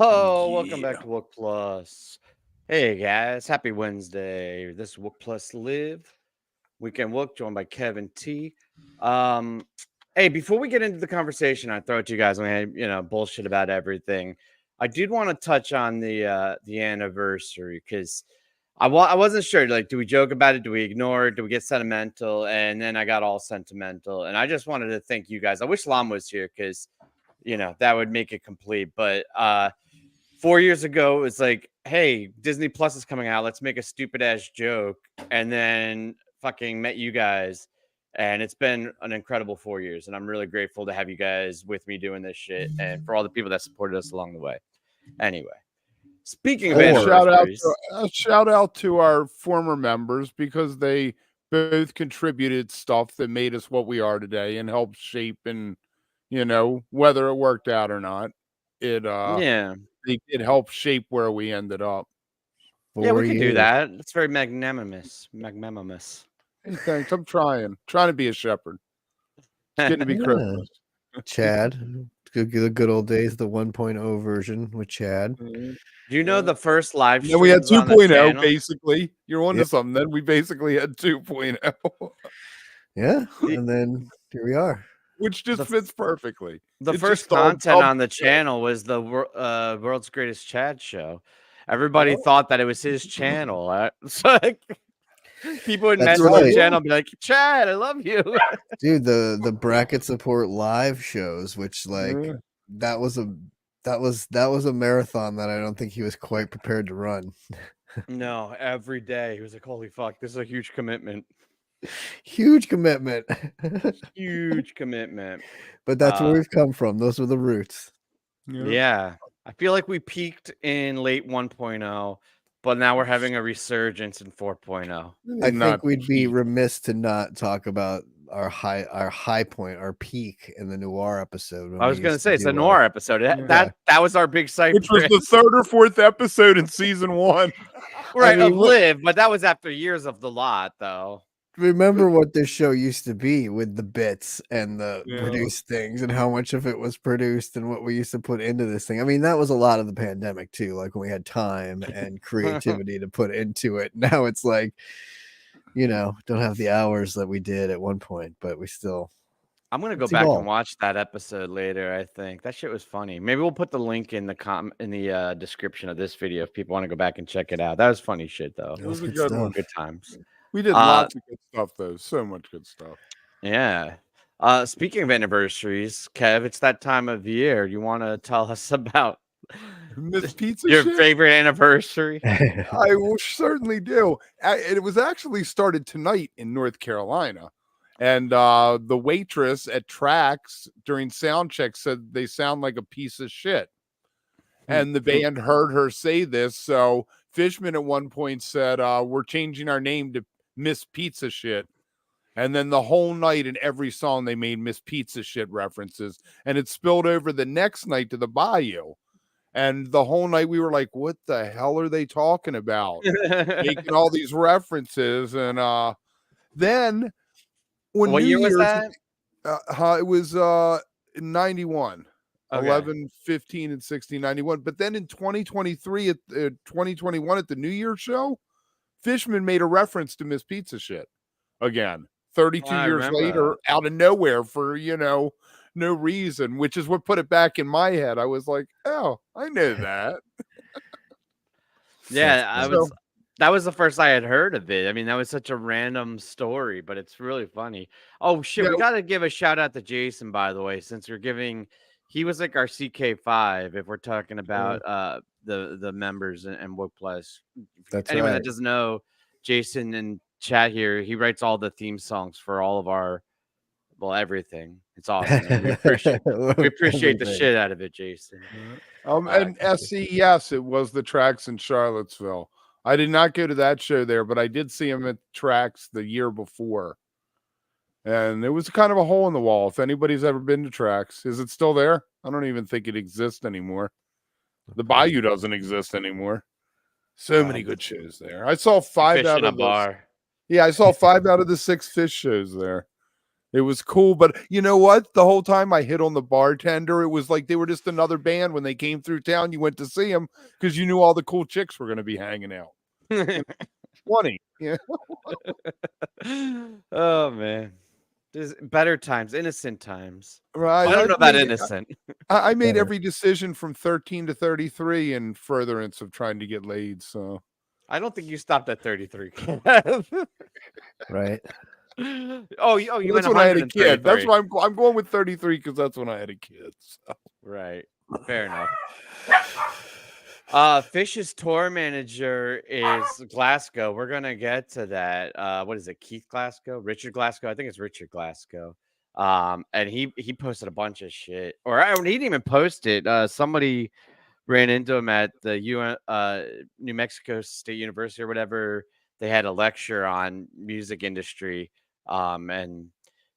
Oh, welcome back Yeah. to Wook Plus. Hey guys, happy Wednesday. This is wook+live. Weekend Wook, joined by Kevin T. Um, hey, before we get into the conversation, I throw it to you guys. I mean, bullshit about everything. I did want to touch on the anniversary because I wasn't sure. Like, do we joke about it? Do we ignore it? Do we get sentimental? And then I got all sentimental. And I just wanted to thank you guys. I wish Lam was here because that would make it complete. But 4 years ago, it was like, hey, Disney Plus is coming out. Let's make a stupid ass joke. And then fucking met you guys. And it's been an incredible 4 years. And I'm really grateful to have you guys with me doing this shit and for all the people that supported us along the way. Anyway, speaking of anniversaries, Shout out to our former members because they both contributed stuff that made us what we are today and helped shape and whether it worked out or not, it helped shape where we ended up. Yeah, we can do that. It's very magnanimous. Hey, thanks. I'm trying to be a shepherd. It's getting to be Christmas. Chad, the good old days, the 1.0 version with Chad. Do you know the first live stream? We had 2.0 basically. You're on to something. Then we basically had 2.0. Yeah, and then here we are. Which just fits perfectly. The first content on the channel was the World's Greatest Chad show. Everybody thought that it was his channel. It's like people would message the channel and be like, Chad, I love you. Dude, the bracket support live shows, which that was a marathon that I don't think he was quite prepared to run. No, every day he was like, holy fuck, this is a huge commitment. Huge commitment. Huge commitment. But that's where we've come from. Those were the roots. Yeah. I feel like we peaked in late 1.0, but now we're having a resurgence in 4.0. I think we'd be remiss to not talk about our high point, our peak in the Noir episode. I was going to say it's a Noir episode. That was our big site, which was the third or fourth episode in season 1. Right, of Live, but that was after years of the lot, though. Remember what this show used to be with the bits and the produced things and how much of it was produced and what we used to put into this thing. I mean, that was a lot of the pandemic too, like when we had time and creativity to put into it. Now it's like, don't have the hours that we did at one point, but we still. I'm going to go back and watch that episode later, I think. That shit was funny. Maybe we'll put the link in the description of this video if people want to go back and check it out. That was funny shit, though. It was good times. We did lots of good stuff, though. So much good stuff. Yeah. Speaking of anniversaries, Kev, it's that time of year. You want to tell us about Miss Pizza your favorite anniversary? I will certainly do. It was actually started tonight in North Carolina. And the waitress at Trax during sound check said they sound like a piece of shit. And the band heard her say this. So Fishman at one point said, we're changing our name to Miss Pizza Shit. And then the whole night in every song they made Miss Pizza Shit references, and it spilled over the next night to the Bayou. And the whole night we were like, what the hell are they talking about? Making all these references. And then when what year was that? It was 91. Okay. 11, 15, and 16, 91. But then in 2023, at 2021 at the New Year's show, Fishman made a reference to Miss Pizza Shit again, 32 years later, out of nowhere for, no reason, which is what put it back in my head. I was like, oh, I know that. Yeah, that was the first I had heard of it. I mean, that was such a random story, but it's really funny. Oh, shit. We got to give a shout out to Jason, by the way, since we're giving. He was like our CK5 if we're talking about the members and Wook+. That's anyone right. that doesn't know, Jason and chat here, he writes all the theme songs for all of our everything. It's awesome. We appreciate the shit out of it, Jason. And SC, yes, it was the Trax in Charlottesville. I did not go to that show there, but I did see him at Trax the year before. And it was kind of a hole in the wall. If anybody's ever been to Trax, is it still there? I don't even think it exists anymore. The Bayou doesn't exist anymore. So many good shows there. I saw 5 out of the 6 Phish shows there. It was cool, but you know what? The whole time I hit on the bartender. It was like they were just another band. When they came through town, you went to see them because you knew all the cool chicks were going to be hanging out. 20. Yeah. Oh man, there's better times, innocent times. Right. I don't know about innocent. I made Better. every decision from 13 to 33 in furtherance of trying to get laid. So I don't think you stopped at 33. Right. Oh, you that's went when I had a kid. That's 133. why I'm going with 33 because that's when I had a kid. So. Right. Fair enough. Phish's tour manager is Glasgow. We're gonna get to that. What is it? Keith Glasgow? Richard Glasgow? I think it's Richard Glasgow. And he posted a bunch of shit. Or he didn't even post it. Somebody ran into him at the New Mexico State University or whatever. They had a lecture on music industry. And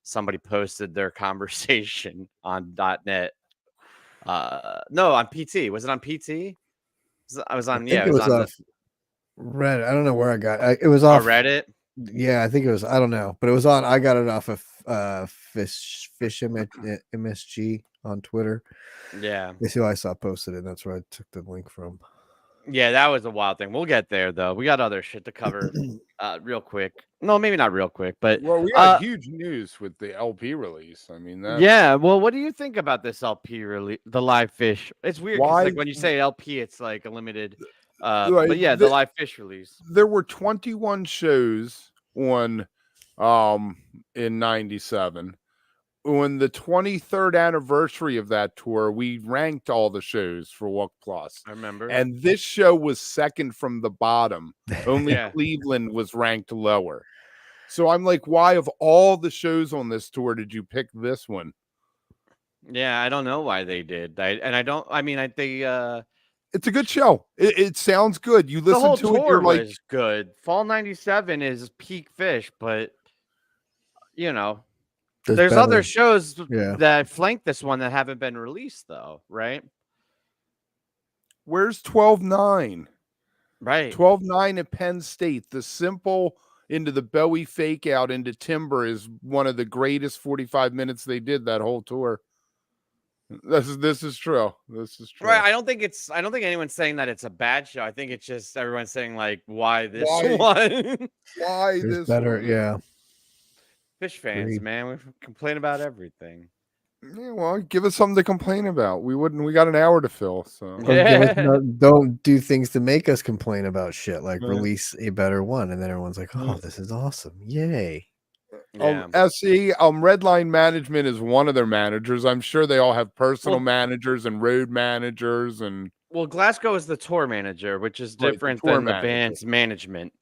somebody posted their conversation on .net. No, on PT. Was it on PT? I was on. I think It was on off Reddit. I don't know where I got it. Was off Reddit. Yeah, I think it was. I don't know, but it was on. I got it off of Phish MSG on Twitter. Yeah. That's who I saw posted it. That's where I took the link from. Yeah, that was a wild thing. We'll get there though. We got other shit to cover real quick. No, maybe not real quick, but Well, we had huge news with the LP release. I mean, yeah. Well, what do you think about this LP release, the Live Phish? It's weird because like when you say LP, it's like a limited. Right, but yeah, the Live Phish release. There were 21 shows on in 97. On the 23rd anniversary of that tour, we ranked all the shows for wook+. I remember. And this show was second from the bottom. Only Cleveland was ranked lower. So I'm like, why of all the shows on this tour did you pick this one? Yeah, I don't know why they did. It's a good show. It sounds good. You listen the whole to tour it, you're like, was good. Fall '97 is peak Phish, but you know, there's other shows that flank this one that haven't been released, though, right? Where's 12-9? Right. 12-9 at Penn State. The simple into the Bowie fake out into Timber is one of the greatest 45 minutes they did that whole tour. This is true. This is true. Right. I don't think anyone's saying that it's a bad show. I think it's just everyone's saying like, why this one? Why There's this better? one? Yeah. Phish fans, man, we complain about everything. Yeah, well, give us something to complain about. We got an hour to fill, so don't do things to make us complain about shit. Like release a better one, and then everyone's like, "Oh, this is awesome! Yay!" SE Redline Management is one of their managers. I'm sure they all have personal managers and road managers and. Well, Glasgow is the tour manager, which is different than the band's management.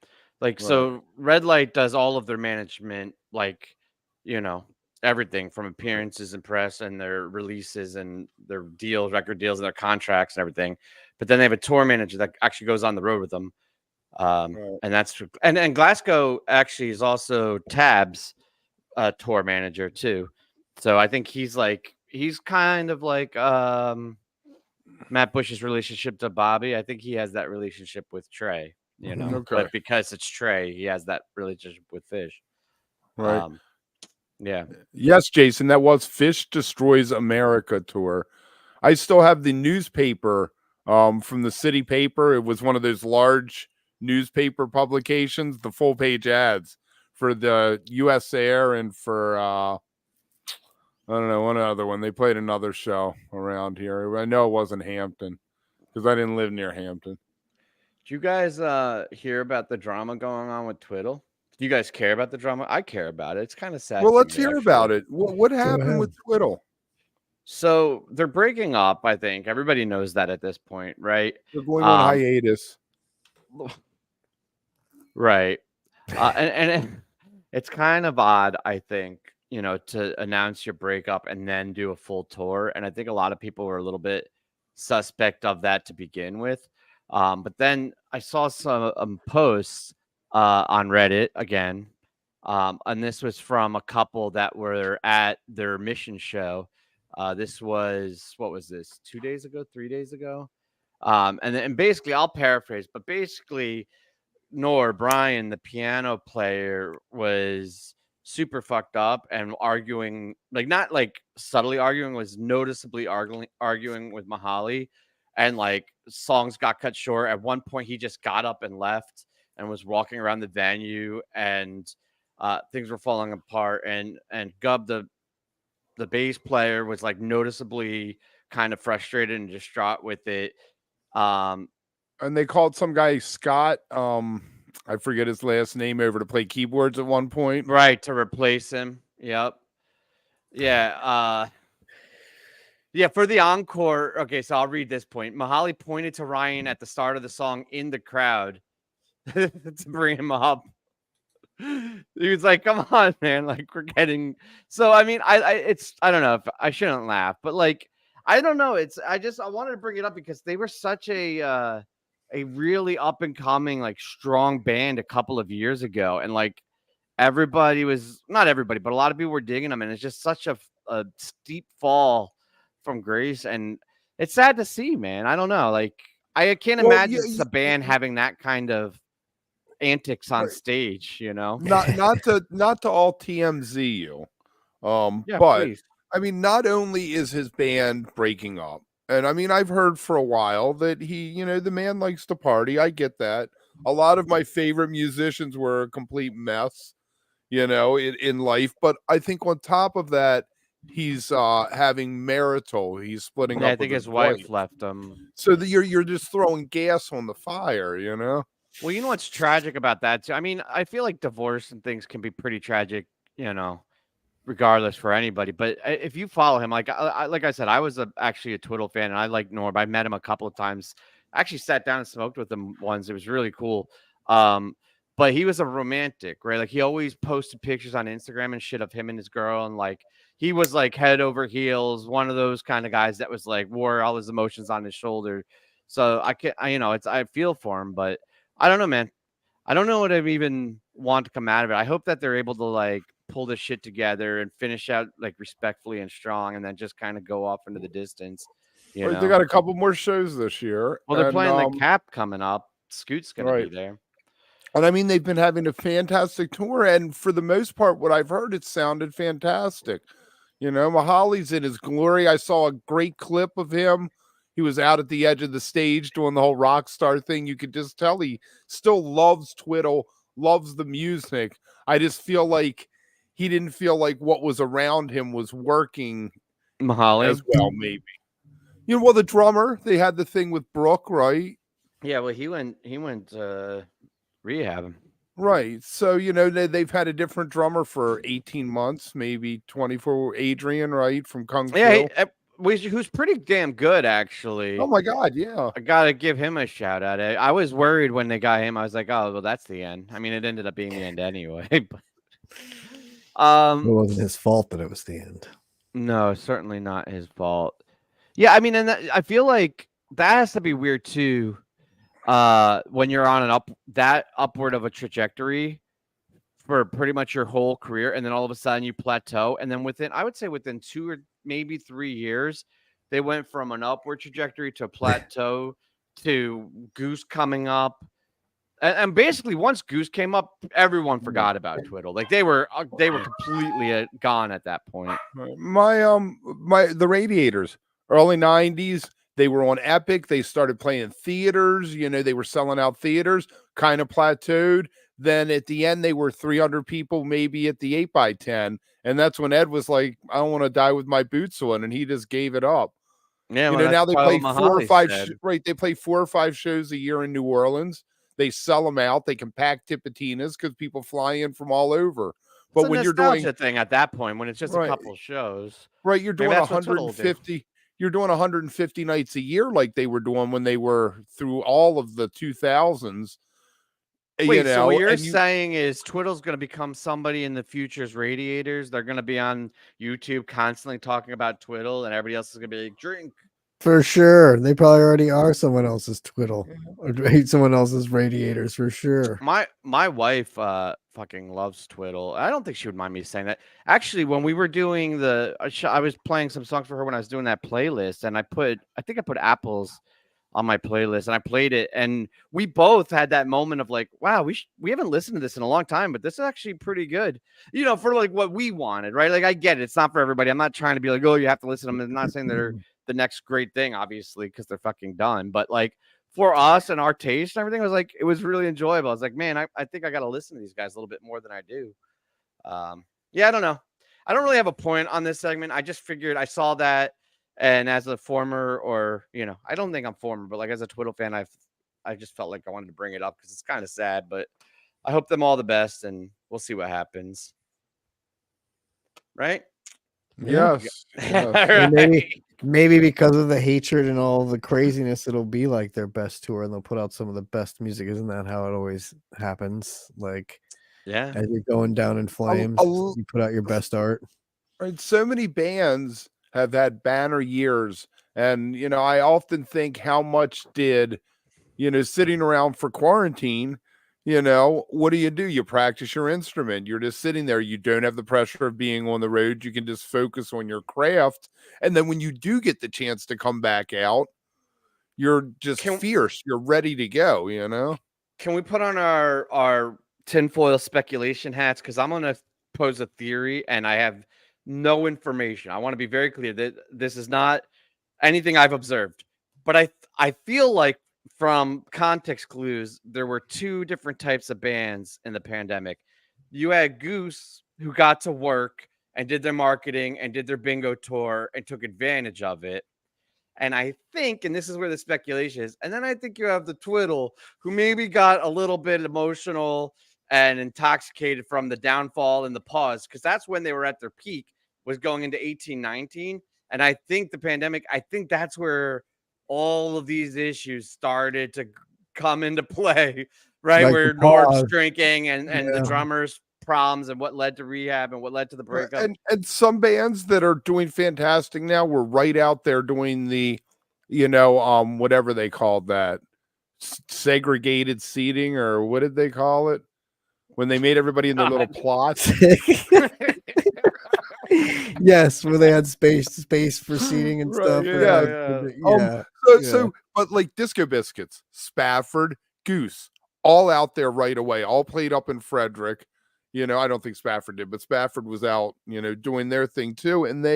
Like, so Red Light does all of their management, like, you know, everything from appearances and press and their releases and their deals, record deals and their contracts and everything. But then they have a tour manager that actually goes on the road with them. And that's and Glasgow actually is also Tab's tour manager too. So I think he's kind of like Matt Bush's relationship to Bobby. I think he has that relationship with Trey, you know, but because it's Trey, he has that relationship with Phish. Right. Yeah. Yes, Jason, that was Phish Destroys America tour. I still have the newspaper from the city paper. It was one of those large newspaper publications, the full page ads for the US Air and for I don't know, one other one. They played another show around here. I know it wasn't Hampton because I didn't live near Hampton. Do you guys hear about the drama going on with Twiddle? Do you guys care about the drama? I care about it. It's kind of sad. Well, let's hear about it. What happened with Twiddle? So they're breaking up, I think. Everybody knows that at this point, right? They're going on hiatus. Right. And it's kind of odd, I think, you know, to announce your breakup and then do a full tour. And I think a lot of people were a little bit suspect of that to begin with. But then I saw some posts on Reddit again. And this was from a couple that were at their mission show. This was, what was this, 2 days ago, 3 days ago? And basically, I'll paraphrase, but basically, Brian, the piano player, was super fucked up and arguing, like not like subtly arguing, was noticeably arguing with Mahali, and like songs got cut short. At one point, he just got up and left and was walking around the venue, and things were falling apart. And Gub, the bass player, was like noticeably kind of frustrated and distraught with it. And they called some guy Scott, I forget his last name, over to play keyboards at one point. Right, to replace him. Yep. Yeah. Yeah, for the encore. Okay, so I'll read this point. Mahali pointed to Ryan at the start of the song in the crowd to bring him up. He was like, "Come on, man! Like, we're getting." So, I mean, I don't know if I shouldn't laugh, but like, I don't know. I wanted to bring it up because they were such a really up and coming, like, strong band a couple of years ago, and like everybody was, not everybody, but a lot of people were digging them, and it's just such a steep fall from grace, and it's sad to see, man. I don't know, like, I can't imagine a band having that kind of antics on stage, you know. Not to all TMZ you, Yeah, but please. I mean, not only is his band breaking up, and I mean, I've heard for a while that he, you know, the man likes to party. I get that. A lot of my favorite musicians were a complete mess, you know, in life. But I think on top of that, he's having marital. He's splitting Yeah, up. I think with his wife left him. So that you're just throwing gas on the fire, you know. Well, you know what's tragic about that too? I mean, I feel like divorce and things can be pretty tragic, you know, regardless for anybody. But if you follow him, like like I said, I was actually a Twiddle fan, and I like Norb. I met him a couple of times. I actually sat down and smoked with him once. It was really cool. But he was a romantic, right? Like he always posted pictures on Instagram and shit of him and his girl, and like he was like head over heels, one of those kind of guys that was like wore all his emotions on his shoulder. So you know, I feel for him, but I don't know, man. I don't know what I even want to come out of it. I hope that they're able to like pull this shit together and finish out like respectfully and strong, and then just kind of go off into the distance. You know? They got a couple more shows this year. Well, they're playing the Cap coming up. Scoot's gonna be there. And I mean, they've been having a fantastic tour, and for the most part, what I've heard, it sounded fantastic. You know, Mahali's in his glory. I saw a great clip of him. He was out at the edge of the stage doing the whole rock star thing. You could just tell he still loves Twiddle, loves the music. I just feel like he didn't feel like what was around him was working Mahali as well, maybe. You know, well, the drummer, they had the thing with Brooke, right? Yeah, well, he went rehab. Right. So, you know, they've had a different drummer for 18 months, maybe 24. Adrian, right? From Kung Fu. Yeah, who's pretty damn good, actually. Oh, my God. Yeah. I got to give him a shout out. I was worried when they got him. I was like, oh, well, that's the end. I mean, it ended up being the end anyway. But, it wasn't his fault that it was the end. No, certainly not his fault. Yeah, I mean, and I feel like that has to be weird, too. When you're on that upward of a trajectory for pretty much your whole career, and then all of a sudden you plateau, and then I would say within 2 or maybe 3 years, they went from an upward trajectory to a plateau to Goose coming up, and basically once Goose came up, everyone forgot about Twiddle. Like they were completely gone at that point. The Radiators, early 90s. They were on Epic. They started playing theaters. You know, they were selling out theaters, kind of plateaued. Then at the end, they were 300 people, maybe at the 8x10. And that's when Ed was like, I don't want to die with my boots on. And he just gave it up. Yeah, you know, now they play 4 or 5. They play 4 or 5 shows a year in New Orleans. They sell them out. They can pack Tipitinas because people fly in from all over. But it's when you're doing a thing at that point, when it's just a couple shows, right? You're doing 150. You're doing 150 nights a year like they were doing when they were through all of the 2000s. Wait, so what you're saying is Twiddle's going to become somebody in the future's Radiators? They're going to be on YouTube constantly talking about Twiddle, and everybody else is going to be like, drink. For sure. They probably already are someone else's Twiddle or someone else's Radiators for sure. My wife fucking loves Twiddle. I don't think she would mind me saying that. Actually, when we were doing I was playing some songs for her when I was doing that playlist, and I think I put Apple's on my playlist, and I played it, and we both had that moment of like, wow, we haven't listened to this in a long time, but this is actually pretty good, for like what we wanted, right? Like I get it, it's not for everybody. I'm not trying to be like, oh, you have to listen to them. I'm not saying they're the next great thing, obviously, because they're fucking done, but like for us and our taste and everything, it was really enjoyable. I was like, man, I think I got to listen to these guys a little bit more than I do. Yeah, I don't know. I don't really have a point on this segment. I just figured I saw that, and as a former, or I don't think I'm former, but like as a Twiddle fan, I just felt like I wanted to bring it up because it's kind of sad. But I hope them all the best, and we'll see what happens. Right? Yes. Right. Maybe because of the hatred and all the craziness, it'll be like their best tour, and they'll put out some of the best music. Isn't that how it always happens? Like, yeah, as you're going down in flames, you put out your best art. Right. So many bands have had banner years, and I often think how much did sitting around for quarantine. What do? You practice your instrument. You're just sitting there. You don't have the pressure of being on the road. You can just focus on your craft. And then when you do get the chance to come back out, you're just fierce. You're ready to go, Can we put on our tinfoil speculation hats? Because I'm going to pose a theory, and I have no information. I want to be very clear that this is not anything I've observed. But I feel like from context clues, there were two different types of bands in the pandemic. You had Goose, who got to work and did their marketing and did their bingo tour and took advantage of it. And I think, and this is where the speculation is, and then I think you have the Twiddle, who maybe got a little bit emotional and intoxicated from the downfall and the pause, because that's when they were at their peak, was going into 1819. And I think the pandemic, I think that's where all of these issues started to come into play, right? Like where the Nord's pause. drinking and the drummers' problems and what led to rehab and what led to the breakup. And some bands that are doing fantastic now were right out there doing the, whatever they called that, segregated seating, or what did they call it? When they made everybody in their little plots. Yes, where they had space for seating and stuff. So, but like Disco Biscuits, Spafford, Goose, all out there right away, all played up in Frederick. I don't think Spafford did, but Spafford was out, doing their thing too. And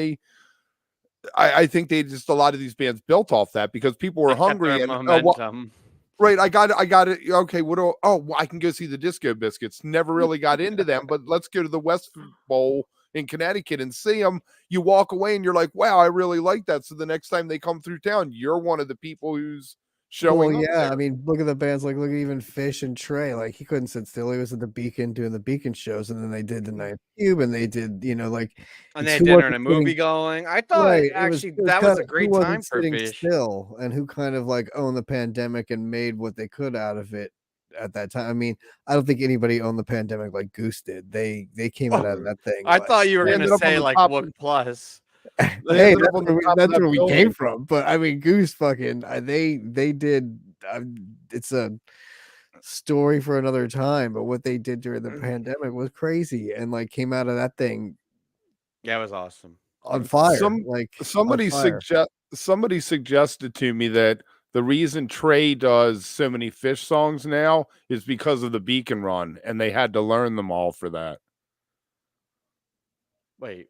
I think they just, a lot of these bands built off that because people were hungry and momentum. Right, I got it. Okay, I can go see the Disco Biscuits. Never really got into them, but let's go to the West Bowl in Connecticut and see them. You walk away and you're like, wow, I really like that. So the next time they come through town, you're one of the people who's showing up there. I mean, look at the bands, look at even Phish and Trey. Like, he couldn't sit still. He was at the Beacon doing the Beacon shows, and then they did the Ninth Cube, and they did, and they had dinner and a movie going. I thought that was a great time for Phish. Still, and who kind of like owned the pandemic and made what they could out of it at that time. I mean, I don't think anybody owned the pandemic like Goose did. They came out of that thing. I thought you were going to say like wook+. Hey, that's where we came from. But I mean, Goose fucking they did. It's a story for another time. But what they did during the pandemic was crazy, and like came out of that thing. Yeah, it was awesome. On fire. Somebody suggested to me that the reason Trey does so many Phish songs now is because of the Beacon run, and they had to learn them all for that. Wait.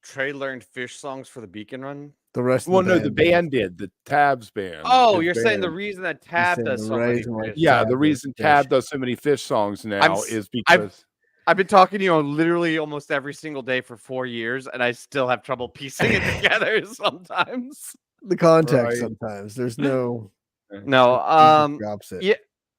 Trey learned Phish songs for the Beacon run? The rest the band did. The Tabs band. Oh, you're saying the reason that Tab does so many Phish. Yeah, the reason Tab does so many Phish songs now is because I've been talking to you literally almost every single day for 4 years, and I still have trouble piecing it together sometimes. The context sometimes. There's no yeah.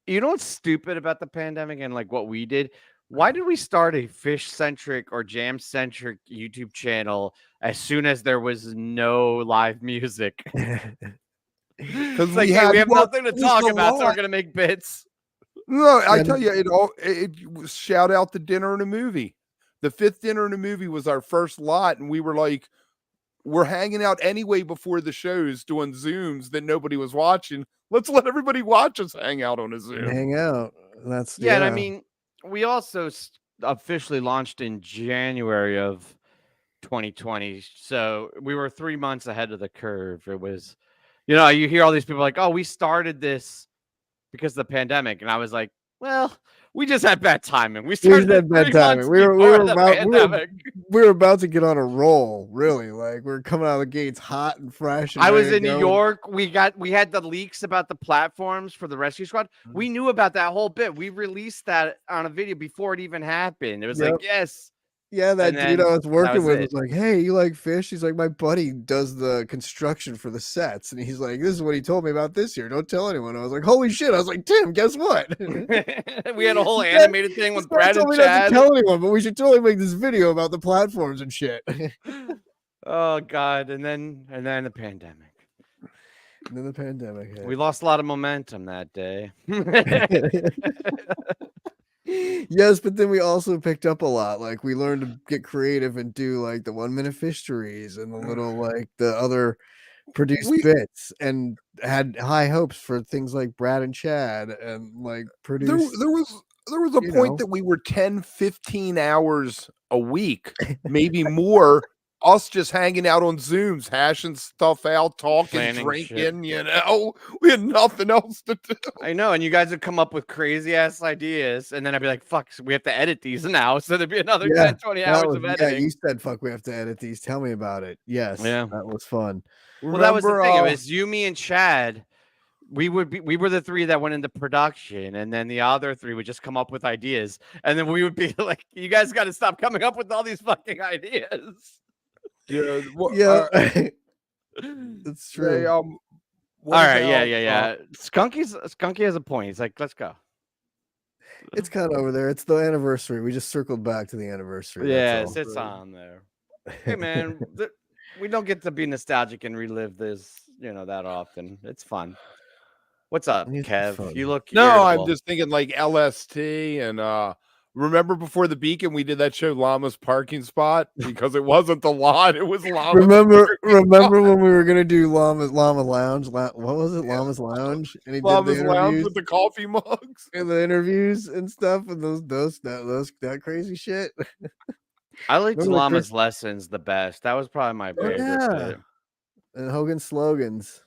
You know what's stupid about the pandemic and like what we did? Why did we start a Phish-centric or jam-centric YouTube channel as soon as there was no live music? Because we have nothing to talk about, so we're gonna make bits. No, I tell you, it was shout out the dinner and a movie. The fifth dinner and a movie was our first lot, and we were like, we're hanging out anyway before the shows, doing Zooms that nobody was watching. Let's let everybody watch us hang out on a Zoom. Hang out. That's and I mean, we also officially launched in January of 2020, so we were 3 months ahead of the curve. It was, You know, you hear all these people like, "Oh, we started this because of the pandemic," and I was like, "Well, we just had bad timing. We We started just had it bad 3 timing. months We were before the about pandemic." we were about to get on a roll, really. Like we're coming out of the gates hot and fresh. And I was ready to in New go. York. We had the leaks about the platforms for the rescue squad. We knew about that whole bit. We released that on a video before it even happened. It was Yep. like, yes. Yeah, that And dude I then was working was with it. was like, "Hey, you like Phish?" He's like, "My buddy does the construction for the sets," and he's like, "This is what he told me about this year. Don't tell anyone." I was like, "Holy shit!" I was like, "Tim, guess what?" We had a whole This guy- animated thing this with guy Brad told and me not to Chad. tell anyone, but we should totally make this video about the platforms and shit. Oh God! And then the pandemic. And then the pandemic hit. We lost a lot of momentum that day. Yes, but then we also picked up a lot. Like we learned to get creative and do like the 1 minute fisheries and the little like the other produced We- bits, and had high hopes for things like Brad and Chad and like There, produce. there was a you point know. that we were 10, 15 hours a week, maybe more, us just hanging out on Zooms, hashing stuff out, talking, Planning shit. drinking, you know. We had nothing else to do. I know, and you guys would come up with crazy ass ideas, and then I'd be like, "Fuck, so we have to edit these now." So there'd be another 10, 20 that hours was, of yeah, editing. you said fuck, we have to edit these. Tell me about it. Yes, Yeah. that was fun. Well, that was the thing. It Remember, was you, me, and Chad. We were the three that went into production, and then the other three would just come up with ideas, and then we would be like, "You guys got to stop coming up with all these fucking ideas." yeah, Yeah, that's true. they, All right, yeah. Skunky has a point. He's like, "Let's go." It's kind of over there. It's the anniversary. We just circled back to the anniversary. Yeah, That's all. it's on there. Hey, man, we don't get to be nostalgic and relive this, that often. It's fun. What's up, It's Kev? fun. You look No, I'm irritable. just thinking like LST and remember before the Beacon we did that show Llama's Parking Spot because it wasn't the lot, it was Llama's Remember when we were gonna do Llama Lounge? What was it? Llama's Lounge, and he Llama's did the Lounge interviews with the coffee mugs. and the interviews and stuff, and that crazy shit. I liked Remember Llama's Lessons the best. That was probably my favorite bit. And Hogan's slogans.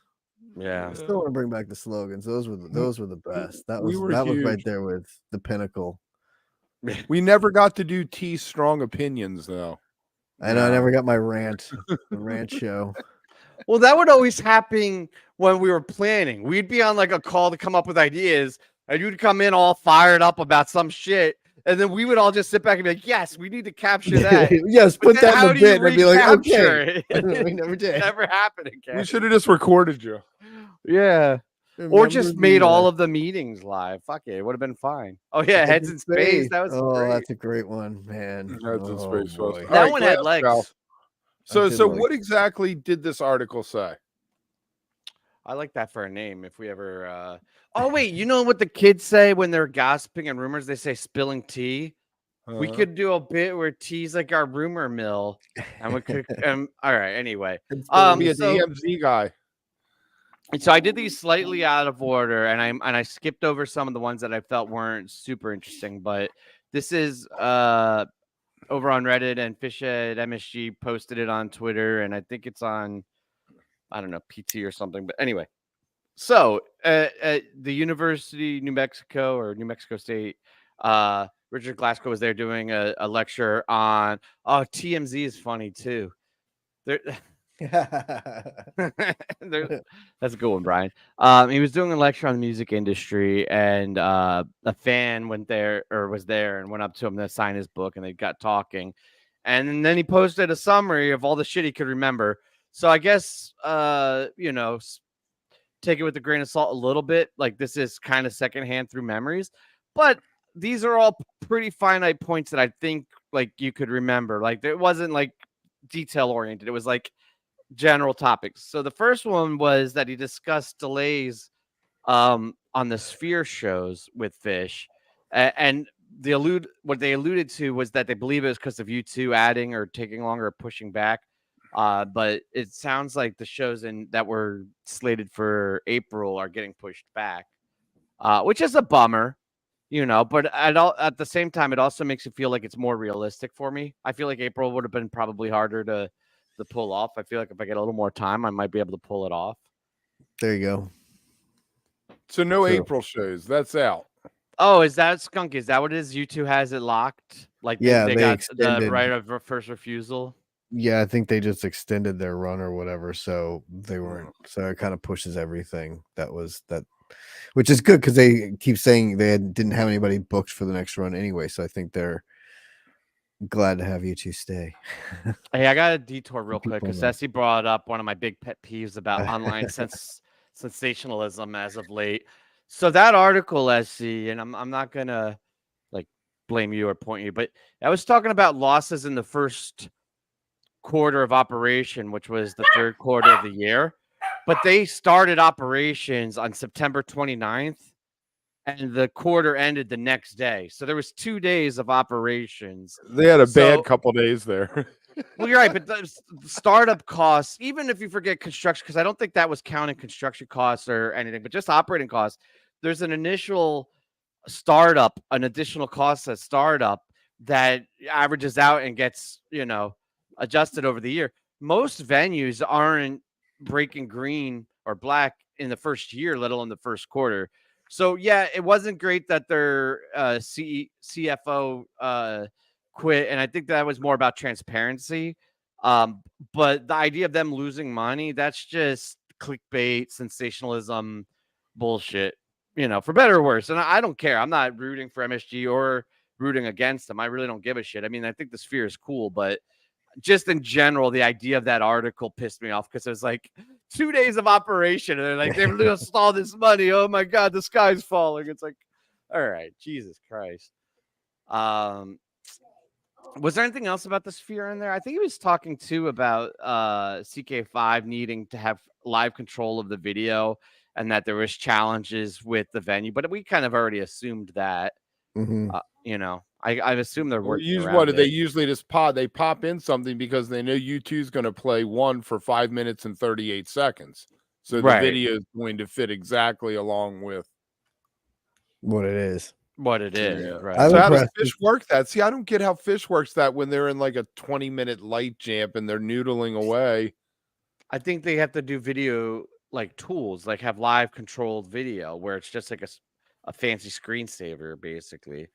Yeah. I still want to bring back the slogans. Those were the best. That was were that was right huge. there with the pinnacle. We never got to do T's strong opinions though. I know. I never got my rant. The rant show. Well, that would always happen when we were planning. We'd be on like a call to come up with ideas, and you'd come in all fired up about some shit, and then we would all just sit back and be like, "Yes, we need to capture that." Yes, But put then that how in do the you bit and be like, recapture okay. it? We never did. Never happened again. We should have just recorded you. Yeah. Or Remember just the, made all of the meetings live. Fuck it. It would have been fine. Oh, yeah. Heads in Space. That was Oh, great. that's a great one, man. Heads in Space was- boy. All That right, one had Glass legs. Cow. So did like what exactly did this article say? I like that for a name if we ever. Oh, wait. You know what the kids say when they're gossiping and rumors? They say spilling tea. We could do a bit where tea's like our rumor mill. And we could. All right. Anyway. Be a So- DMZ guy. So I did these slightly out of order, and I skipped over some of the ones that I felt weren't super interesting. But this is over on Reddit, and Phish at MSG posted it on Twitter, and I think it's on, I don't know, PT or something. But anyway, so at the University of New Mexico or New Mexico State, Richard Glasgow was there doing a lecture on. Oh, TMZ is funny too. That's a good one, Brian. He was doing a lecture on the music industry, and a fan was there and went up to him to sign his book, and they got talking, and then he posted a summary of all the shit he could remember. So I guess take it with a grain of salt a little bit. Like this is kind of secondhand through memories, but these are all pretty finite points that I think like you could remember. Like it wasn't like detail oriented. It was like general topics. So the first one was that he discussed delays on the Sphere shows with Phish, and what they alluded to was that they believe it was because of U2 adding or taking longer or pushing back. But it sounds like the shows that were slated for April are getting pushed back, which is a bummer, But at the same time, it also makes it feel like it's more realistic for me. I feel like April would have been probably harder to pull off. I feel like if I get a little more time, I might be able to pull it off. There you go. So no So- April shows. That's out. Oh, is that Skunk? Is that what it is? U2 has it locked? Like Yeah, they they got extended. the right of first refusal. Yeah, I think they just extended their run or whatever, so they weren't. So it kind of pushes everything that was that, which is good because they keep saying didn't have anybody booked for the next run anyway. So I think they're glad to have you two stay. Hey, I got a detour real quick People because know. Ceci brought up one of my big pet peeves about online sensationalism as of late. So that article, Essie, and I'm not gonna like blame you or point you, but I was talking about losses in the first quarter of operation, which was the third quarter of the year. But they started operations on September 29th, and the quarter ended the next day. So there was 2 days of operations. They had a So- bad couple days there. Well, you're right, but the startup costs, even if you forget construction, because I don't think that was counting construction costs or anything, but just operating costs, there's an initial startup, an additional cost at startup that averages out and gets, adjusted over the year. Most venues aren't breaking green or black in the first year, let alone the first quarter. So yeah, it wasn't great that their CFO quit, and I think that was more about transparency. But the idea of them losing money, that's just clickbait, sensationalism, bullshit. For better or worse. And I don't care. I'm not rooting for MSG or rooting against them. I really don't give a shit. I mean, I think the Sphere is cool, but just in general, the idea of that article pissed me off because it was like 2 days of operation and they're like, they've lost all this money. Oh my God, the sky's falling. It's like, all right, Jesus Christ. Was there anything else about the Sphere in there? I think he was talking too about CK5 needing to have live control of the video and that there was challenges with the venue, but we kind of already assumed that. Mhm. I assume they're working around What do they it. usually just they pop in something because they know U2 is going to play one for 5 minutes and 38 seconds. So the Right. video is going to fit exactly along with What it is. What it is, Yeah. right? I'm So how does impressed. Phish work that? See, I don't get how Phish works that when they're in like a 20-minute light jump and they're noodling away. I think they have to do video like tools, like have live controlled video where it's just like a fancy screensaver, basically.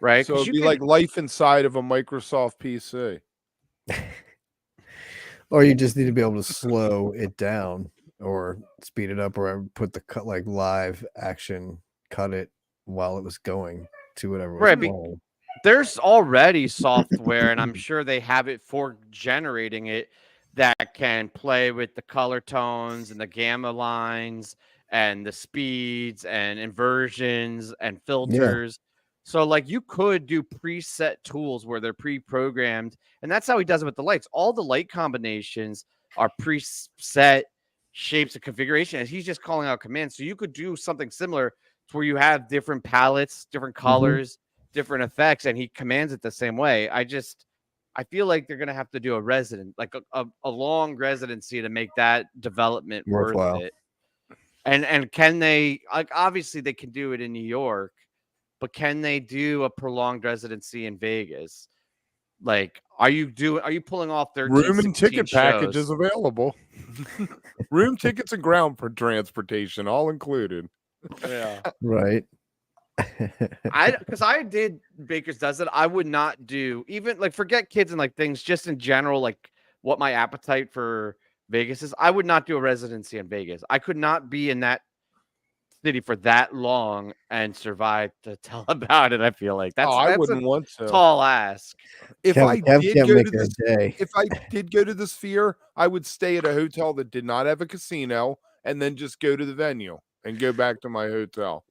Right? So 'Cause it'd you be like life inside of a Microsoft PC. Or you just need to be able to slow it down or speed it up, or put the cut like live action, cut it while it was going to whatever was Right, playing. there's already software, and I'm sure they have it for generating it that can play with the color tones and the gamma lines and the speeds and inversions and filters. So like you could do preset tools where they're pre-programmed, and that's how he does it with the lights. All the light combinations are preset shapes and configuration, and he's just calling out commands. So you could do something similar to where you have different palettes, different colors, different effects, and he commands it the same way. I feel like they're gonna have to do a long residency to make that development Worthwhile. worth it. And can they, like, obviously they can do it in New York, but can they do a prolonged residency in Vegas? Like, are you pulling off 13, Room and 16 ticket shows? packages available. Room tickets and ground for transportation, all included. Yeah. Right. Because I did Baker's Dozen. I would not do even like forget kids and like things just in general, like what my appetite for Vegas is. I would not do a residency in Vegas. I could not be in that city for that long and survive to tell about it. I feel like that's I that's wouldn't a want to. tall ask. If Kev I can't did go make to it this, a day. if I did go to the Sphere, I would stay at a hotel that did not have a casino, and then just go to the venue and go back to my hotel.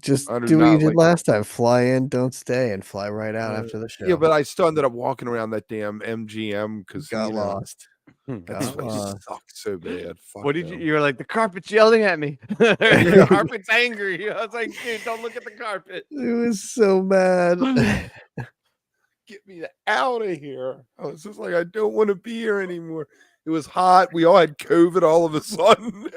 Just I do do what you not did like- last time. Fly in, don't stay, and fly right out after the show. Yeah, but I still ended up walking around that damn MGM because got lost. That Got place lost. sucked so bad. Fuck What did them. you were like, the carpet's yelling at me. The carpet's angry. I was like, dude, don't look at the carpet. It was so mad. Get me out of here. I was just like, I don't want to be here anymore. It was hot. We all had COVID all of a sudden.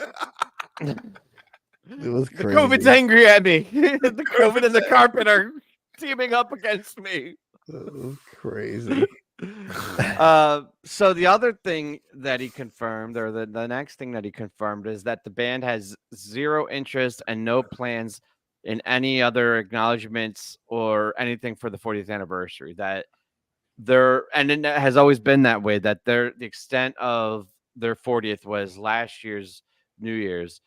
It was The crazy. COVID's angry at me. The COVID and the carpet are teaming up against me. It was crazy. So the other thing that he confirmed, or the next thing that he confirmed, is that the band has zero interest and no plans in any other acknowledgments or anything for the 40th anniversary. That and it has always been that way. That the extent of their 40th was last year's New Year's,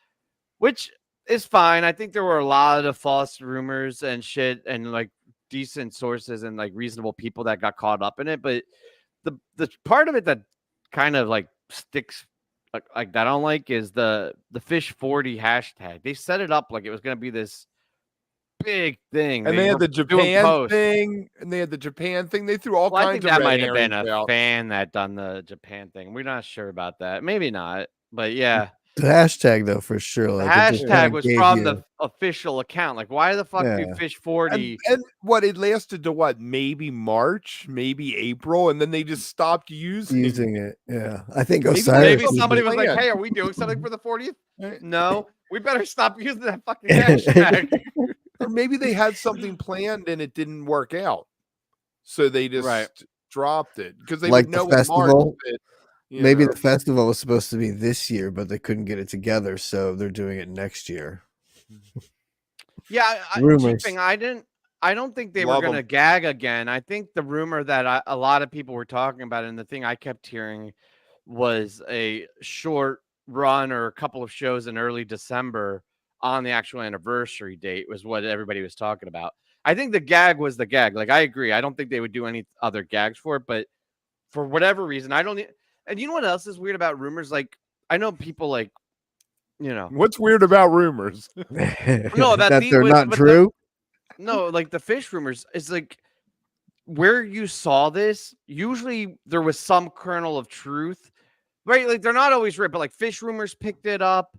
which is fine. I think there were a lot of false rumors and shit, and like decent sources and like reasonable people that got caught up in it, but the part of it that kind of like sticks like that I don't like is the Phish 40 hashtag. They set it up like it was gonna be this big thing. And they had were the doing Japan posts. thing, and they had the Japan thing. They threw all Well, I kinds think of that red might have been herrings a out. fan that done the Japan thing. We're not sure about that. Maybe not, but yeah. The hashtag though, for sure. The Like it just hashtag kinda was gave from you- the official account. Like, why the fuck do Yeah. Phish 40? And what it lasted to what, maybe March, maybe April, and then they just stopped using it. Yeah. I think Maybe Osiris Maybe was somebody was like, plan. "Hey, are we doing something for the 40th?" it. No, we better stop using that fucking hashtag. Or maybe they had something planned and it didn't work out, so they just dropped it because they Like would the know in March festival? that, Maybe know. the festival was supposed to be this year, but they couldn't get it together, so they're doing it next year. Yeah, Rumors. G-Fing, I don't think they Love were gonna 'em. gag again. I think the rumor that a lot of people were talking about, and the thing I kept hearing, was a short run or a couple of shows in early December on the actual anniversary date was what everybody was talking about. I think the gag was the gag. Like, I agree. I don't think they would do any other gags for it, but for whatever reason, I don't. And you know what else is weird about rumors? Like, I know people like, What's weird about rumors? no, that they're not true. No, like the Phish rumors is like where you saw this. Usually there was some kernel of truth, right? Like they're not always right, but like Phish rumors picked it up.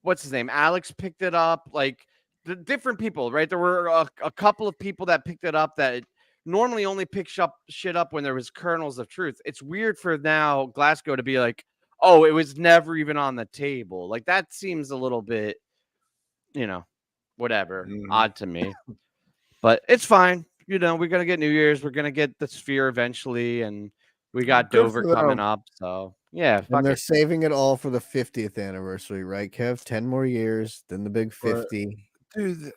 What's his name? Alex picked it up. Like the different people, right? There were a couple of people that picked it up that normally only picks up shit up when there was kernels of truth. It's weird for now Glasgow to be like, oh, it was never even on the table. Like that seems a little bit, whatever, odd to me. But it's fine. We're gonna get New Year's. We're gonna get the Sphere eventually, and we got Good Dover for them. coming up. So yeah, fuck And they're it. saving it all for the 50th anniversary, right, Kev? 10 more years, then the big 50. Dude,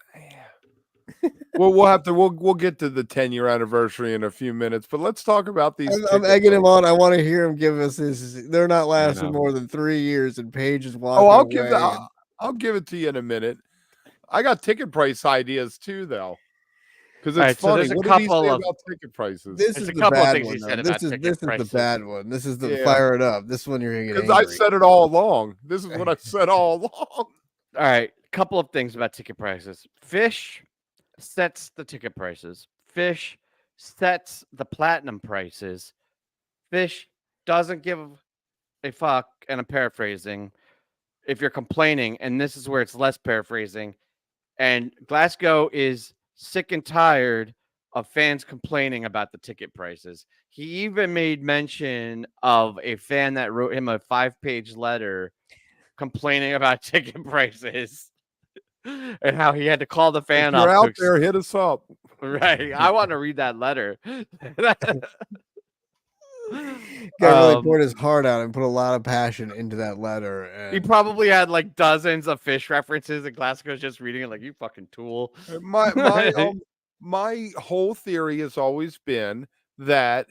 well, we'll get to the 10-year anniversary in a few minutes, but let's talk about these. I'm egging him on. I want to hear him give us his. They're not know. lasting more than 3 years, and Paige is walking I'll away. I'll give it to you in a minute. I got ticket price ideas too, though, because it's All right, so funny. there's a What did he couple say of- about ticket prices? This There's is a the couple of bad things one. he though. said This about is ticket this is the prices. bad one. This is the Yeah. fire it up. This one you're gonna get Because angry. I said it all along. This is what I said all along. All right, couple of things about ticket prices. Phish sets the ticket prices. Phish sets the platinum prices. Phish doesn't give a fuck, and I'm paraphrasing, if you're complaining, and this is where it's less paraphrasing. And Glasgow is sick and tired of fans complaining about the ticket prices. He even made mention of a fan that wrote him a 5-page letter complaining about ticket prices and how he had to call the fan If you're up. out there, hit us up. Right. I want to read that letter. Guy really poured his heart out and put a lot of passion into that letter. And He probably had like dozens of Phish references, and Glasgow's just reading it like, you fucking tool. My whole theory has always been that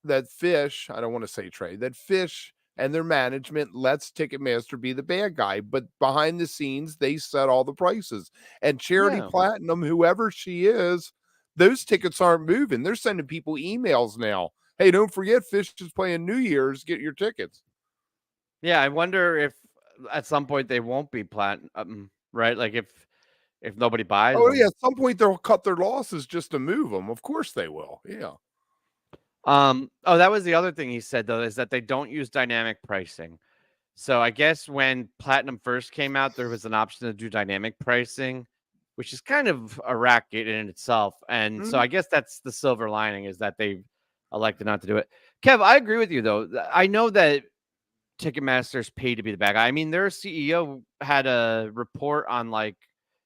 that Phish, I don't want to say Trey, that Phish and their management lets Ticketmaster be the bad guy, but behind the scenes they set all the prices. And Charity Yeah. Platinum, whoever she is, those tickets aren't moving. They're sending people emails now. Hey, don't forget Phish is playing New Year's. Get your tickets. Yeah, I wonder if at some point they won't be platinum, right? Like if nobody buys Oh them. yeah, at some point they'll cut their losses just to move them. Of course they will. Yeah. Oh, that was the other thing he said though, is that they don't use dynamic pricing. So I guess when platinum first came out, there was an option to do dynamic pricing, which is kind of a racket in itself. And so I guess that's the silver lining, is that they elected not to do it. Kev, I agree with you though. I know that Ticketmaster's paid to be the bad guy. I mean, their CEO had a report on like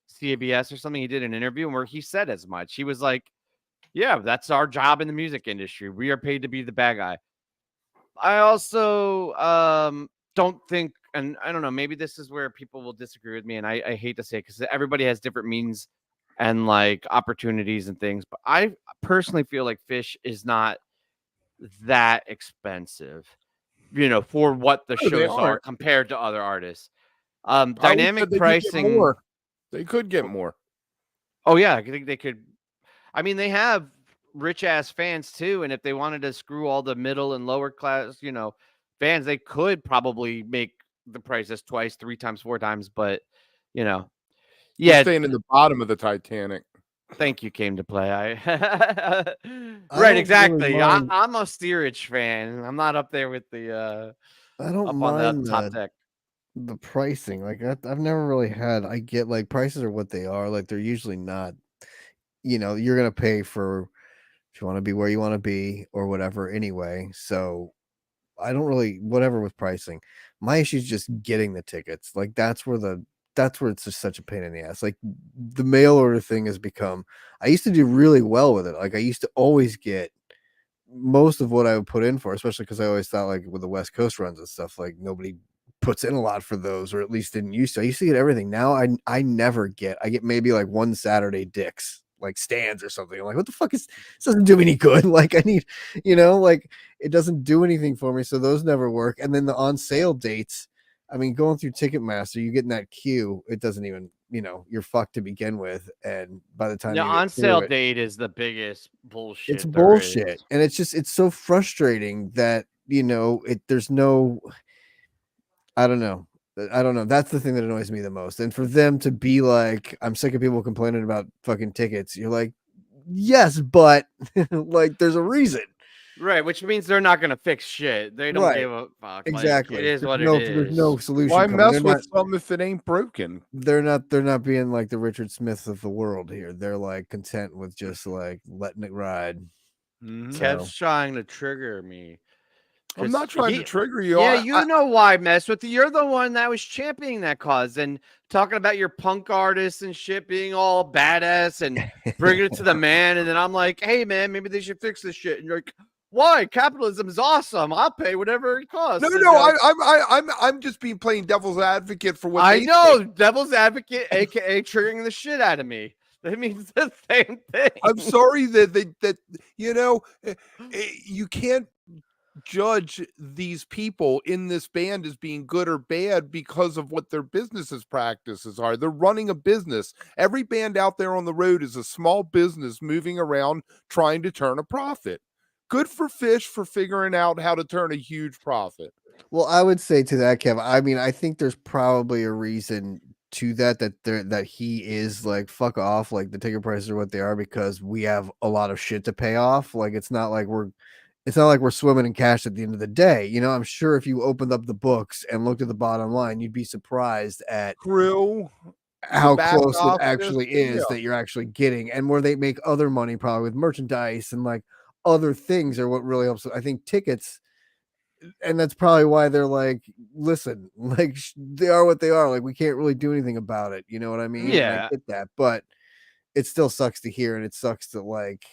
CBS or something. He did an interview where he said as much. He was like, Yeah, that's our job in the music industry. We are paid to be the bad guy. I also don't think, and I don't know, maybe this is where people will disagree with me, and I hate to say it because everybody has different means and like opportunities and things, but I personally feel like Phish is not that expensive, for what the No, they shows are aren't. compared to other artists. I always Dynamic said they could get pricing. more. They could get more. Oh yeah, I think they could. I mean, they have rich ass fans too, and if they wanted to screw all the middle and lower class, fans, they could probably make the prices twice, 3 times, 4 times. But We're yeah. staying in the bottom of the Titanic. Thank you, came to play. I Right, don't exactly. really mind. I'm a steerage fan. I'm not up there with the I don't up on the mind top deck. the pricing. Like I've never really had. I get like prices are what they are. Like they're usually not. You're gonna pay for if you want to be where you want to be or whatever anyway. So I don't really whatever with pricing. My issue is just getting the tickets. Like that's where it's just such a pain in the ass. Like the mail order thing has become. I used to do really well with it. Like I used to always get most of what I would put in for, especially because I always thought like with the West Coast runs and stuff, like nobody puts in a lot for those, or at least didn't used to. I used to get everything. Now I never get. I get maybe like one Saturday Dicks like stands or something. I'm like, what the fuck is this? Doesn't do me any good. Like I need, like it doesn't do anything for me. So those never work. And then the on sale dates. I mean, going through Ticketmaster, you get in that queue. It doesn't even, you're fucked to begin with. And by the time The you on get through sale it, date is the biggest bullshit. it's there is. bullshit. And it's so frustrating that, there's no, I don't know. I don't know. That's the thing that annoys me the most. And for them to be like, I'm sick of people complaining about fucking tickets. You're like, yes, but like, there's a reason. Right, which means they're not gonna fix shit. They don't Right. give a fuck. Exactly. Like, it is There's what no, it is. there's no solution. Why coming. mess They're with not, something if it ain't broken? they're not being like the Richard Smiths of the world here. They're like content with just like letting it ride. Kev's trying to trigger me. I'm not trying to trigger you. Yeah, you know why I mess with you. You're the one that was championing that cause and talking about your punk artists and shit being all badass and bringing it to the man. And then I'm like, hey, man, maybe they should fix this shit. And you're like, why? Capitalism is awesome. I'll pay whatever it costs. I'm just being playing devil's advocate for what I they know. think. Devil's advocate, aka triggering the shit out of me. That means the same thing. I'm sorry that you can't judge these people in this band as being good or bad because of what their businesses practices are. They're running a business. Every band out there on the road is a small business moving around trying to turn a profit. Good for Phish for figuring out how to turn a huge profit. Well, I would say to that, Kev, I mean, I think there's probably a reason to that he is like, fuck off, like the ticket prices are what they are because we have a lot of shit to pay off. Like it's not like we're swimming in cash at the end of the day. I'm sure if you opened up the books and looked at the bottom line, you'd be surprised at how close it actually is that you're actually getting, and where they make other money probably with merchandise and like other things are what really helps. I think tickets, and that's probably why they're like, listen, like they are what they are. Like we can't really do anything about it. You know what I mean? Yeah. I get that, but it still sucks to hear, and it sucks to like,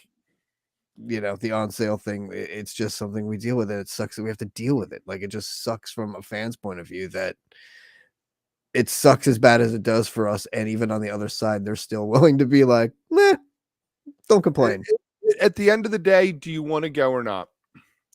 the on sale thing. It's just something we deal with, and it sucks that we have to deal with it. Like it just sucks from a fan's point of view that it sucks as bad as it does for us. And even on the other side, they're still willing to be like, meh, don't complain. At the end of the day, do you want to go or not?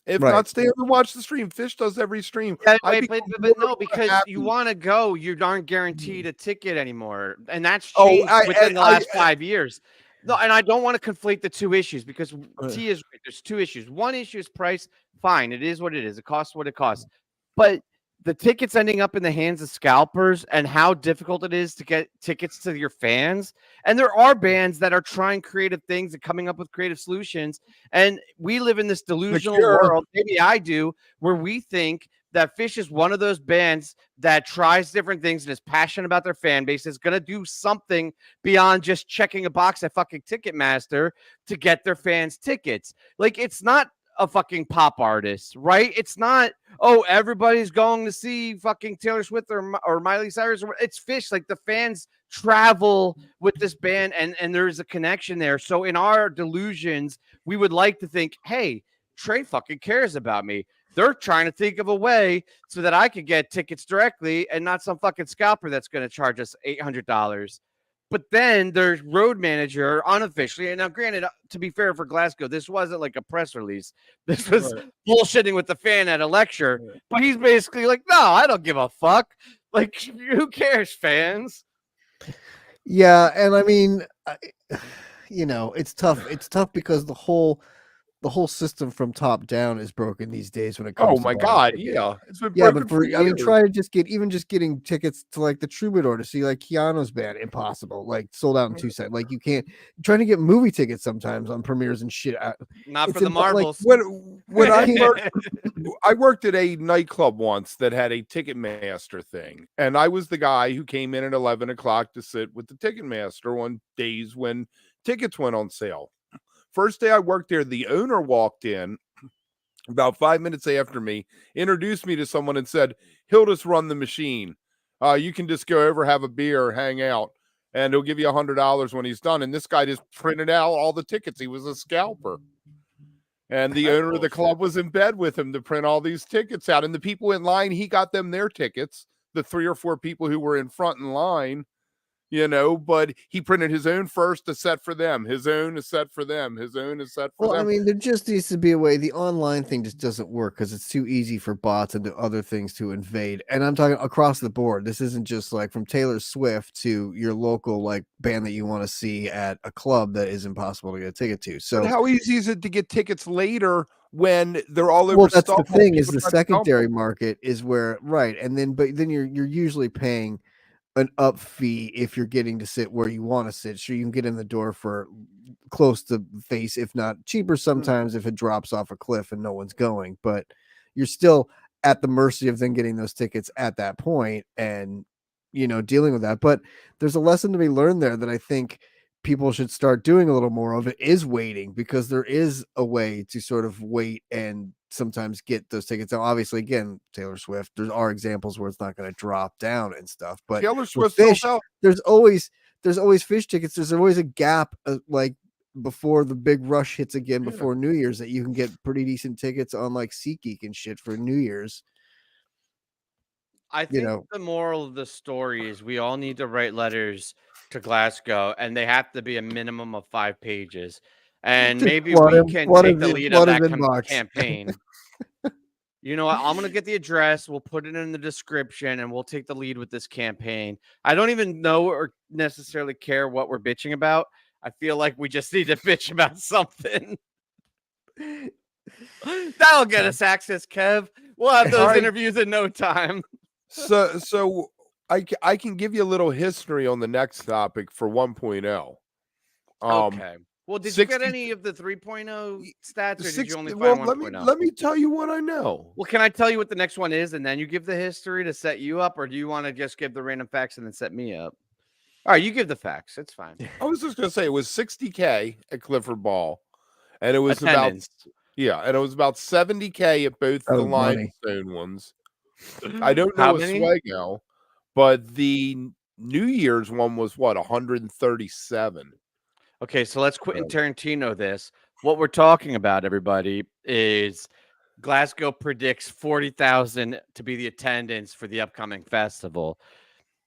If not, stay and watch the stream. Phish does every stream. Yeah, but no, because you want to go, you aren't guaranteed a ticket anymore, and that's changed within the last 5 years. No, and I don't want to conflate the two issues because T is right. There's two issues. One issue is price. Fine, it is what it is. It costs what it costs. But the tickets ending up in the hands of scalpers and how difficult it is to get tickets to your fans. And there are bands that are trying creative things and coming up with creative solutions. And we live in this delusional world, maybe I do, where we think that Phish is one of those bands that tries different things and is passionate about their fan base, is going to do something beyond just checking a box at fucking Ticketmaster to get their fans tickets. Like, it's not a fucking pop artist, right? It's not, oh, everybody's going to see fucking Taylor Swift or Miley Cyrus. It's Phish. Like, the fans travel with this band, and there's a connection there. So in our delusions, we would like to think, hey, Trey fucking cares about me. They're trying to think of a way so that I could get tickets directly and not some fucking scalper that's going to charge us $800. But then there's road manager unofficially. And now, granted, to be fair for Glasgow, this wasn't like a press release. This was bullshitting with the fan at a lecture. But he's basically like, no, I don't give a fuck. Like, who cares, fans? Yeah, and I mean, it's tough. It's tough because the whole system from top down is broken these days when it comes. Oh my god, yeah, it's been but try to getting tickets to like the Troubadour to see like Keanu's band, impossible. Like, sold out in 2 seconds. Like, you can't trying to get movie tickets sometimes on premieres and shit. Not for the marbles. Like, when I worked at a nightclub once that had a Ticketmaster thing, and I was the guy who came in at 11 o'clock to sit with the Ticketmaster on days when tickets went on sale. First day I worked there, the owner walked in about 5 minutes after me, introduced me to someone and said, he'll just run the machine. You can just go over, have a beer, hang out, and he'll give you $100 when he's done. And this guy just printed out all the tickets. He was a scalper. And the owner of the club was in bed with him to print all these tickets out. And the people in line, he got them their tickets, the 3 or 4 people who were in front in line. But he printed his own first, a set for them, his own, a set for them, his own, a set for them. I mean, there just needs to be a way. The online thing just doesn't work because it's too easy for bots and other things to invade. And I'm talking across the board. This isn't just like from Taylor Swift to your local like band that you want to see at a club that is impossible to get a ticket to. So but how easy is it to get tickets later when they're all over? Well, that's the thing, is the secondary market is where, right. And then, but then you're usually paying an up fee if you're getting to sit where you want to sit, so you can get in the door for close to face, if not cheaper sometimes if it drops off a cliff and no one's going. But you're still at the mercy of then getting those tickets at that point and dealing with that. But there's a lesson to be learned there that I think people should start doing a little more of. It is waiting, because there is a way to sort of wait and sometimes get those tickets. Now, obviously, again, Taylor Swift, there are examples where it's not going to drop down and stuff, but Taylor Swift, Phish, there's always Phish tickets. There's always a gap like before the big rush hits again before New Year's, that you can get pretty decent tickets on like SeatGeek and shit for New Year's. I think the moral of the story is we all need to write letters to Glasgow, and they have to be a minimum of 5 pages. And maybe we can take the lead of that campaign. You know what? I'm going to get the address. We'll put it in the description, and we'll take the lead with this campaign. I don't even know or necessarily care what we're bitching about. I feel like we just need to bitch about something. That'll get us access, Kev. We'll have those interviews in no time. So I can give you a little history on the next topic for 1.0. Okay. Well, did you get any of the 3.0 stats, or did you only find 1.0? Let me tell you what I know. Well, can I tell you what the next one is, and then you give the history to set you up, or do you want to just give the random facts and then set me up? All right, you give the facts. It's fine. I was just going to say it was $60K at Clifford Ball, and it was attendance. and it was about $70K at both the limestone ones. I don't know Oswego, but the New Year's one was what, 137. Okay, so let's Quentin Tarantino this. What we're talking about, everybody, is Glasgow predicts 40,000 to be the attendance for the upcoming festival.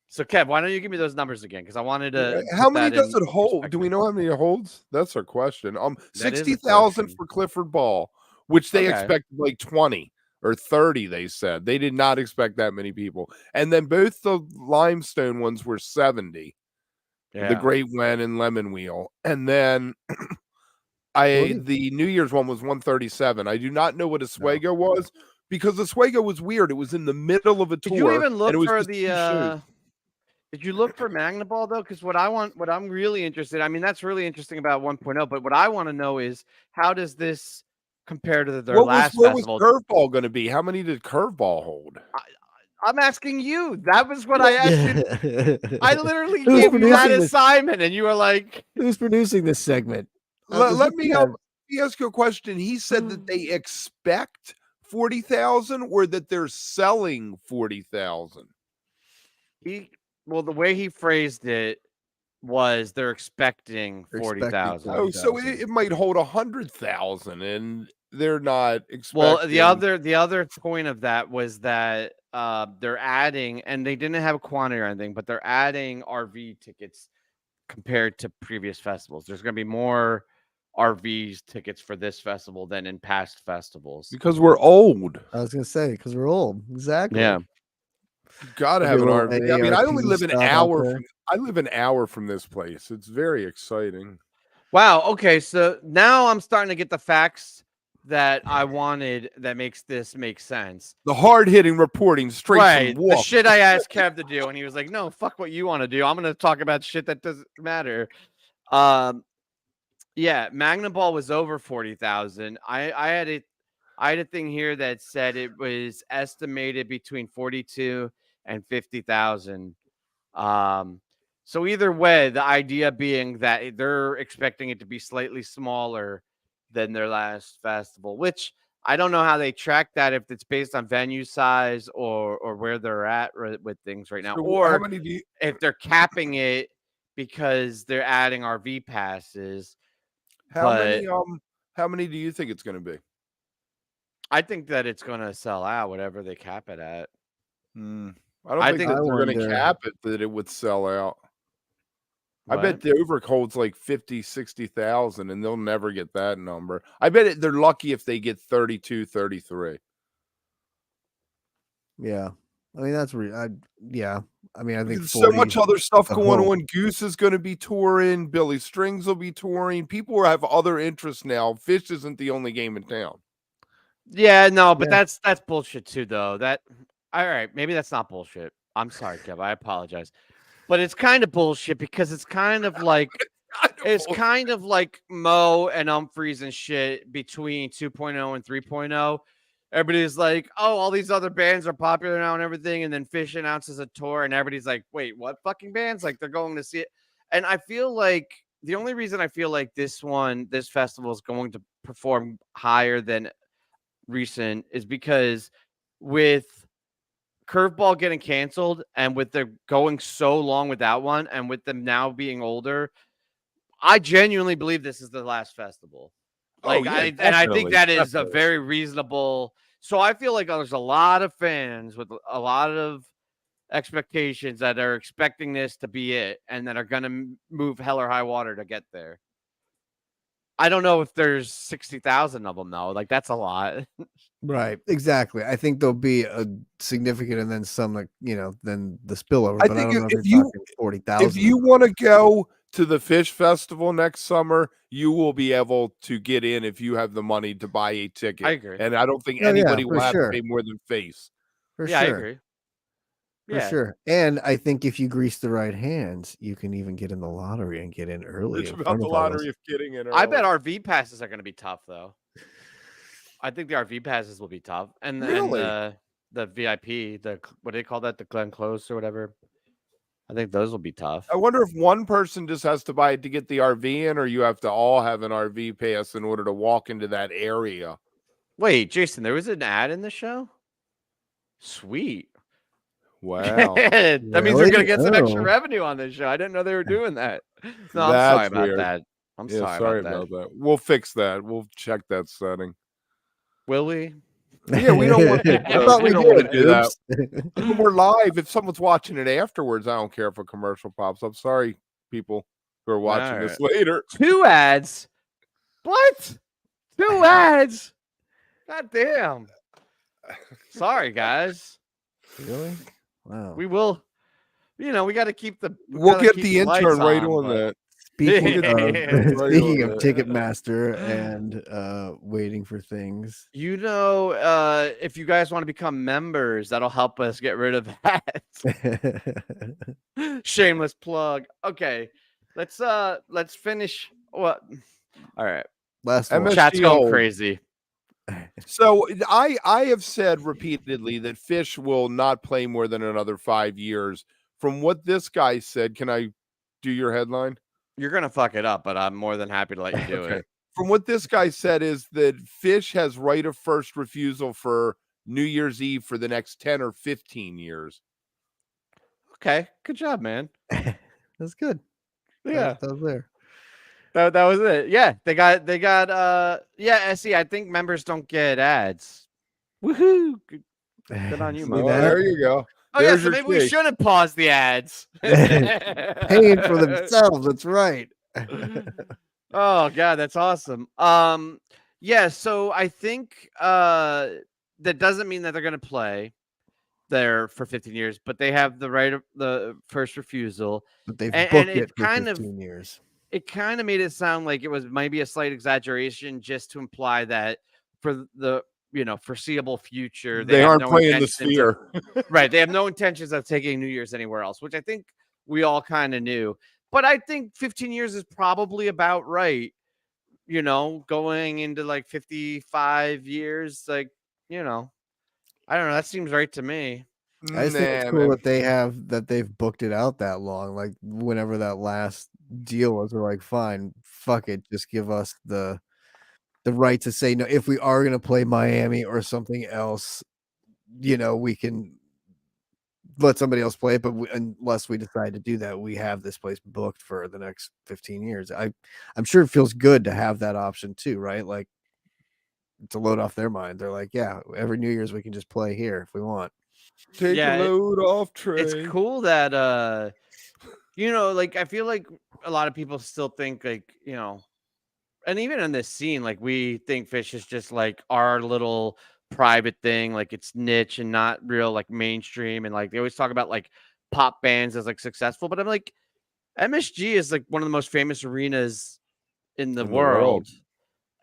So, Kev, why don't you give me those numbers again? Because I wanted to. How many does it hold? Do we know how many it holds? That's our question. 60,000 for Clifford Ball, which they expected like 20 or 30. They said they did not expect that many people, and then both the limestone ones were 70. Yeah. The Great Wen and Lemon Wheel, and then the New Year's one was 137. I do not know what Oswego was, because Oswego was weird. It was in the middle of a tour. Did you even look for the? Did you look for Magnaball though? Because what I'm really interested. I mean, that's really interesting about 1.0. But what I want to know is, how does this compare to their last festival? What was Curveball going to be? How many did Curveball hold? I'm asking you. That was what I asked you. I literally gave you that assignment, and you were like, "Who's producing this segment?" Let me help. me ask you a question. He said that they expect 40,000 or that they're selling 40,000. Well, the way he phrased it was they're expecting They're expecting 40,000. Oh, so 40,000. it might hold 100,000 and they're not expecting. Well, the other point of that was that they're adding, and they didn't have a quantity or anything, but they're adding RV tickets compared to previous festivals. There's going to be more RVs tickets for this festival than in past festivals. Because we're old. I was gonna say because we're old. Exactly. Yeah. Gotta have an RV. I mean, I only live an stop out hour there. from. I live an hour from this place. It's very exciting. Wow. Okay. So now I'm starting to get the facts that I wanted that makes this make sense. The hard hitting reporting straight Right. from The Wook. shit I asked Kev to do, and he was like, "No, fuck what you want to do. I'm going to talk about shit that doesn't matter." Yeah, Magna Ball was over 40,000. I had a thing here that said it was estimated between 42 and 50,000. So either way, the idea being that they're expecting it to be slightly smaller than their last festival, which I don't know how they track that, if it's based on venue size or where they're at with things right now, So how or many do you, if they're capping it because they're adding RV passes. how many do you think it's going to be? I think that it's going to sell out whatever they cap it at. I don't think that they're going to cap it that it would sell out. I bet the over holds like 50, 60,000 and they'll never get that number. I bet they're lucky if they get 32, 33. Yeah. I mean, that's yeah. I mean, I think There's so much other stuff the going hope. on. Goose is going to be touring. Billy Strings will be touring. People have other interests now. Phish isn't the only game in town. Yeah, no, but Yeah. that's bullshit too, though. All right, maybe that's not bullshit. I'm sorry, Kev. I apologize. But it's kind of bullshit because it's kind of like kind of like Mo and Humphreys and shit between 2.0 and 3.0. Everybody's like, oh, all these other bands are popular now and everything. And then Phish announces a tour and everybody's like, wait, what fucking bands? Like they're going to see it. And I feel like the only reason I feel like this festival is going to perform higher than recent is because with Curveball getting canceled and with them going so long without one and with them now being older, I genuinely believe this is the last festival. Like, I think that is a very reasonable. So I feel like there's a lot of fans with a lot of expectations that are expecting this to be it and that are going to move hell or high water to get there. I don't know if there's 60,000 of them though. Like that's a lot. Right. Exactly. I think there'll be a significant and then some, like, then the spillover. I But think I don't know if if you're talking 40,000. If you want to go to the Phish Festival next summer, you will be able to get in if you have the money to buy a ticket. I agree. And I don't think Oh, yeah, anybody for will have sure. to pay more than Face. For Yeah, sure. I agree. For sure. And I think if you grease the right hands, you can even get in the lottery and get in early. It's in about front the of all lottery those. of getting in early. I bet RV passes are going to be tough though. I think the RV passes will be tough, and Really? the VIP, what do they call that, the Glen Close or whatever. I think those will be tough. I wonder if one person just has to buy it to get the RV in, or you have to all have an RV pass in order to walk into that area. Wait, Jason, there was an ad in the show? Sweet. Wow. That means we're Really? going to get some extra Oh. revenue on this show. I didn't know they were doing that. No, I'm That's sorry about weird. that. I'm Yeah, sorry about that. that. We'll fix that. We'll check that setting. Will we? Yeah, we don't want to. I thought we don't want to did. do that. Oops. When we're live, if someone's watching it afterwards, I don't care if a commercial pops up. Sorry, people who are watching this later. 2 ads? What? 2 ads? God damn. Sorry, guys. Really? Wow. We will. We got to keep the. We'll gotta get keep the lights intern right on, on but- that. Speaking of, Right on Ticketmaster and waiting for things. If you guys want to become members, that'll help us get rid of that. Shameless plug. Okay, let's finish. What? All right. Last one. MSG Chat's going hold. crazy. So I have said repeatedly that Phish will not play more than another 5 years. From what this guy said, can I do your headline? You're gonna fuck it up, but I'm more than happy to let you do it. from what this guy said is that Phish has right of first refusal for New Year's Eve for the next 10 or 15 years. Okay, good job, man. That's good. Yeah, That was there. that was it. Yeah, they got SE. I think members don't get ads. Woohoo! Good on you, See Mo. that? There you go. Oh yeah, There's so your maybe we shake. shouldn't pause the ads. Paying for themselves. That's right. Oh god, that's awesome. Yeah, so I think that doesn't mean that they're gonna play there for 15 years, but they have the right of the first refusal. But they've And booked it it for kind of 15 years. made it sound like it was maybe a slight exaggeration just to imply that for the foreseeable future they They have aren't no playing the intentions of, Sphere. right, they have no intentions of taking New Year's anywhere else, which I think we all kind of knew. But I think 15 years is probably about right. Going into like 55 years, like, I don't know. That seems right to me. I just think it's Nah, cool man. that they've booked it out that long. Like whenever that last deal was, they're like, fine, fuck it, just give us the right to say no. If we are gonna play Miami or something else, we can let somebody else play it. But unless we decide to do that, we have this place booked for the next 15 years. I'm sure it feels good to have that option too, right? Like to load off their mind. They're like, yeah, every New Year's we can just play here if we want. Take Yeah, a load off Trey. it's cool that like I feel like a lot of people still think like, and even in this scene, like we think Phish is just like our little private thing, like it's niche and not real like mainstream. And like they always talk about like pop bands as like successful, but I'm like, MSG is like one of the most famous arenas in the In the world. world.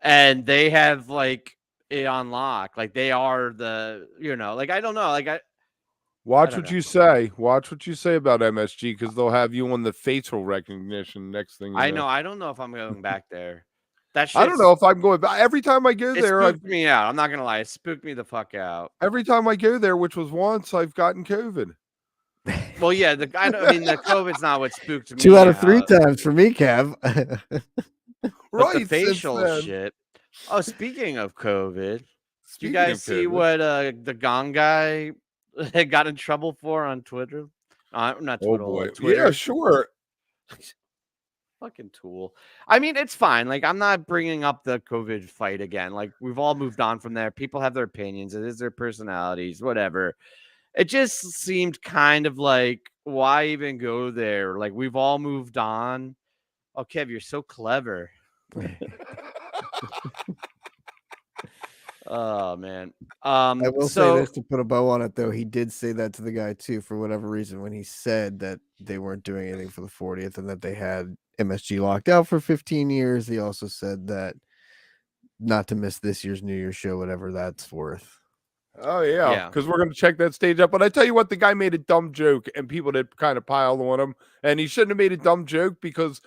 And they have like it on lock. Like they are the, like I don't know, like Watch don't what know. you say. Watch what you say about MSG because they'll have you on the facial recognition next thing you I know. know. I don't know if I'm going back there. That I don't shit's know if I'm going back. Every time I go It there, spooked me out. I'm not gonna lie. It spooked me the fuck out. every time I go there, which was once, I've gotten COVID. Well, yeah, I mean, the COVID's not what spooked me 2 out of 3 out, times for me, Kev. but the Right, since facial then. shit. Oh, speaking of COVID, did you Speaking guys of see COVID. what the Gong guy got in trouble for on Twitter? Not Oh Twitter. boy. Twitter. Yeah, sure. Fucking tool. I mean, it's fine. Like, I'm not bringing up the COVID fight again. Like, we've all moved on from there. People have their opinions. It is their personalities, whatever. It just seemed kind of like, why even go there? Like, we've all moved on. Oh, Kev, you're so clever. Oh, man. I will say So this to put a bow on it, though. He did say that to the guy, too, for whatever reason, when he said that they weren't doing anything for the 40th and that they had MSG locked out for 15 years. He also said that not to miss this year's New Year's show, whatever that's worth. Oh yeah, Yeah. because we're going to check that stage up. But I tell you what, the guy made a dumb joke, and people did kind of pile on him. And he shouldn't have made a dumb joke because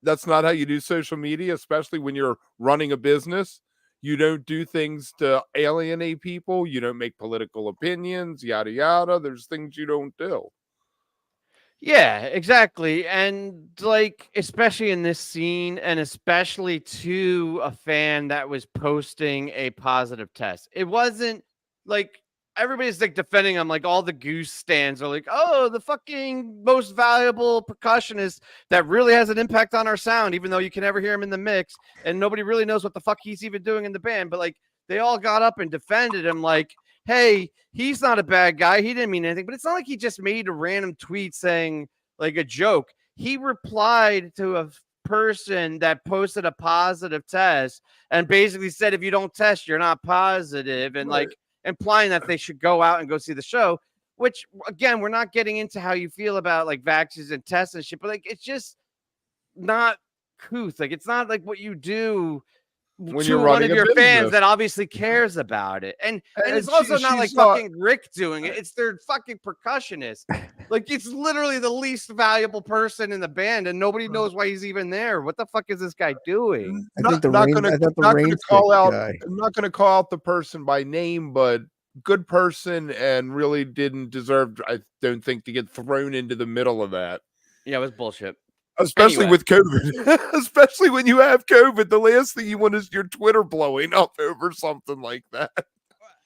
that's not how you do social media, especially when you're running a business. You don't do things to alienate people. You don't make political opinions, yada yada. There's things you don't do. Yeah, exactly. And like, especially in this scene, and especially to a fan that was posting a positive test. It wasn't like everybody's like defending him, like all the goose stands are like, oh, the fucking most valuable percussionist that really has an impact on our sound, even though you can never hear him in the mix, and nobody really knows what the fuck he's even doing in the band. But like they all got up and defended him, like, hey, he's not a bad guy. He didn't mean anything. But it's not like he just made a random tweet saying like a joke. He replied to a person that posted a positive test and basically said, if you don't test, you're not positive. And Right. like implying that they should go out and go see the show, which again, we're not getting into how you feel about like vaccines and tests and shit, but like, it's just not couth. Like, it's not like what you do When to you're one running of a your fans business. that obobviously cares about it. And it's And also not like she's not- fucking Rick doing it. It's their fucking percussionist. Like, it's literally the least valuable person in the band, and nobody knows why he's even there. What the fuck is this guy doing? I think the not rain, gonna, I thought the not rain gonna call stick out. guy. I'm not going to call out the person by name, but good person and really didn't deserve. I don't think to get thrown into the middle of that. Yeah, it was bullshit. Especially Anyway. with COVID. Especially when you have COVID. The last thing you want is your Twitter blowing up over something like that.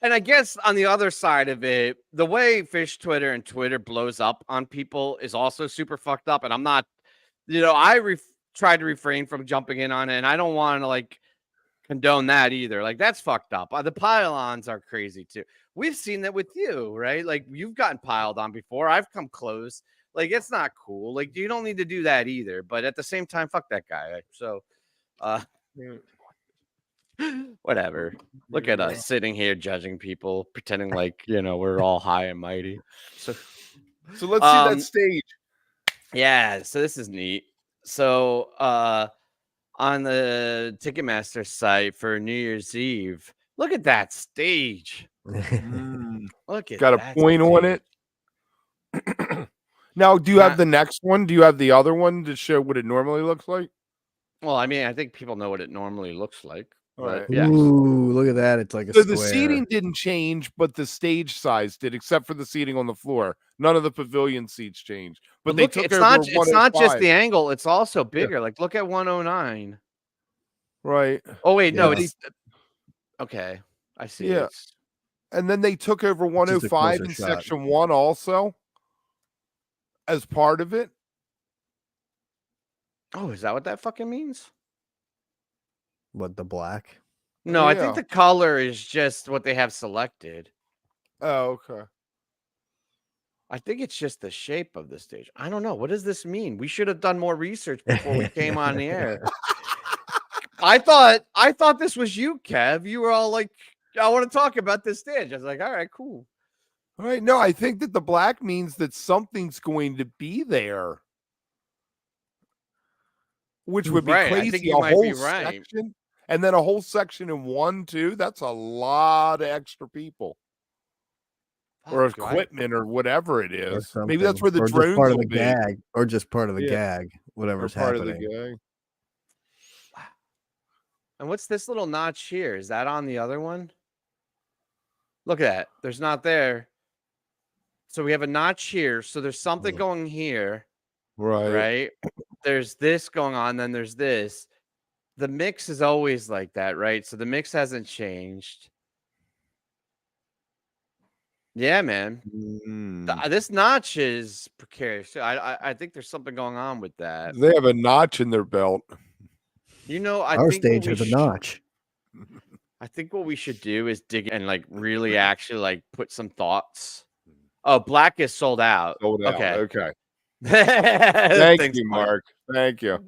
And I guess on the other side of it, the way Phish Twitter and Twitter blows up on people is also super fucked up. And I'm not, I try to refrain from jumping in on it, and I don't want to like condone that either. Like, that's fucked up. The pile-ons are crazy too. We've seen that with you, right? Like, you've gotten piled on before. I've come close. Like, it's not cool. Like, you don't need to do that either. But at the same time, fuck that guy. So, whatever. Look at us sitting here judging people, pretending like we're all high and mighty. So let's see that stage. Yeah, so this is neat. So on the Ticketmaster site for New Year's Eve, look at that stage. Look at got a that point stage. on it. Now, do you have the next one? Do you have the other one to show what it normally looks like? Well, I mean, I think people know what it normally looks like. Right. Yes. Ooh, look at that. It's like a So square. the seating didn't change, but the stage size did, except for the seating on the floor. None of the pavilion seats changed. But they look, took it's over not just 105. the angle, it's also bigger. Like, look at 109. Right. Oh, wait, no, Yeah. it's okay. I see. Yeah. And then they took over Just a 105 closer in shot. section 1 also as part of it. Oh, is that what that fucking means? What, the black? No, I Yeah. think the color is just what they have selected. Oh, okay. I think it's just the shape of the stage. I don't know. What does this mean? We should have done more research before we came on the air. I thought this was you, Kev. You were all like, I want to talk about this stage. I was like, all right, cool. All right. No, I think that the black means that something's going to be there. Which would be Right, I crazy. think you A might whole be right. section. And then a whole section in 1, 2. That's a lot of extra people. Or Fuck, do I- equipment or whatever it Or is. Maybe that's something. where the Or just drones part of will the be. gag. Or just part of the Yeah. gag. Or Whatever's part happening. of the gag. And what's this little notch here? Is that on the other one? Look at that. There's not there. So we have a notch here. So there's something going here. Right? There's this going on. Then there's this. The mix is always like that, right? So the mix hasn't changed. Yeah, man. This notch is precarious. I think there's something going on with that. They have a notch in their belt. I Our think stage has a notch. I think what we should do is dig and like really actually like put some thoughts. Oh, black is sold out. Sold out. Okay. Okay. Thank Thank you, Mark. Thank you.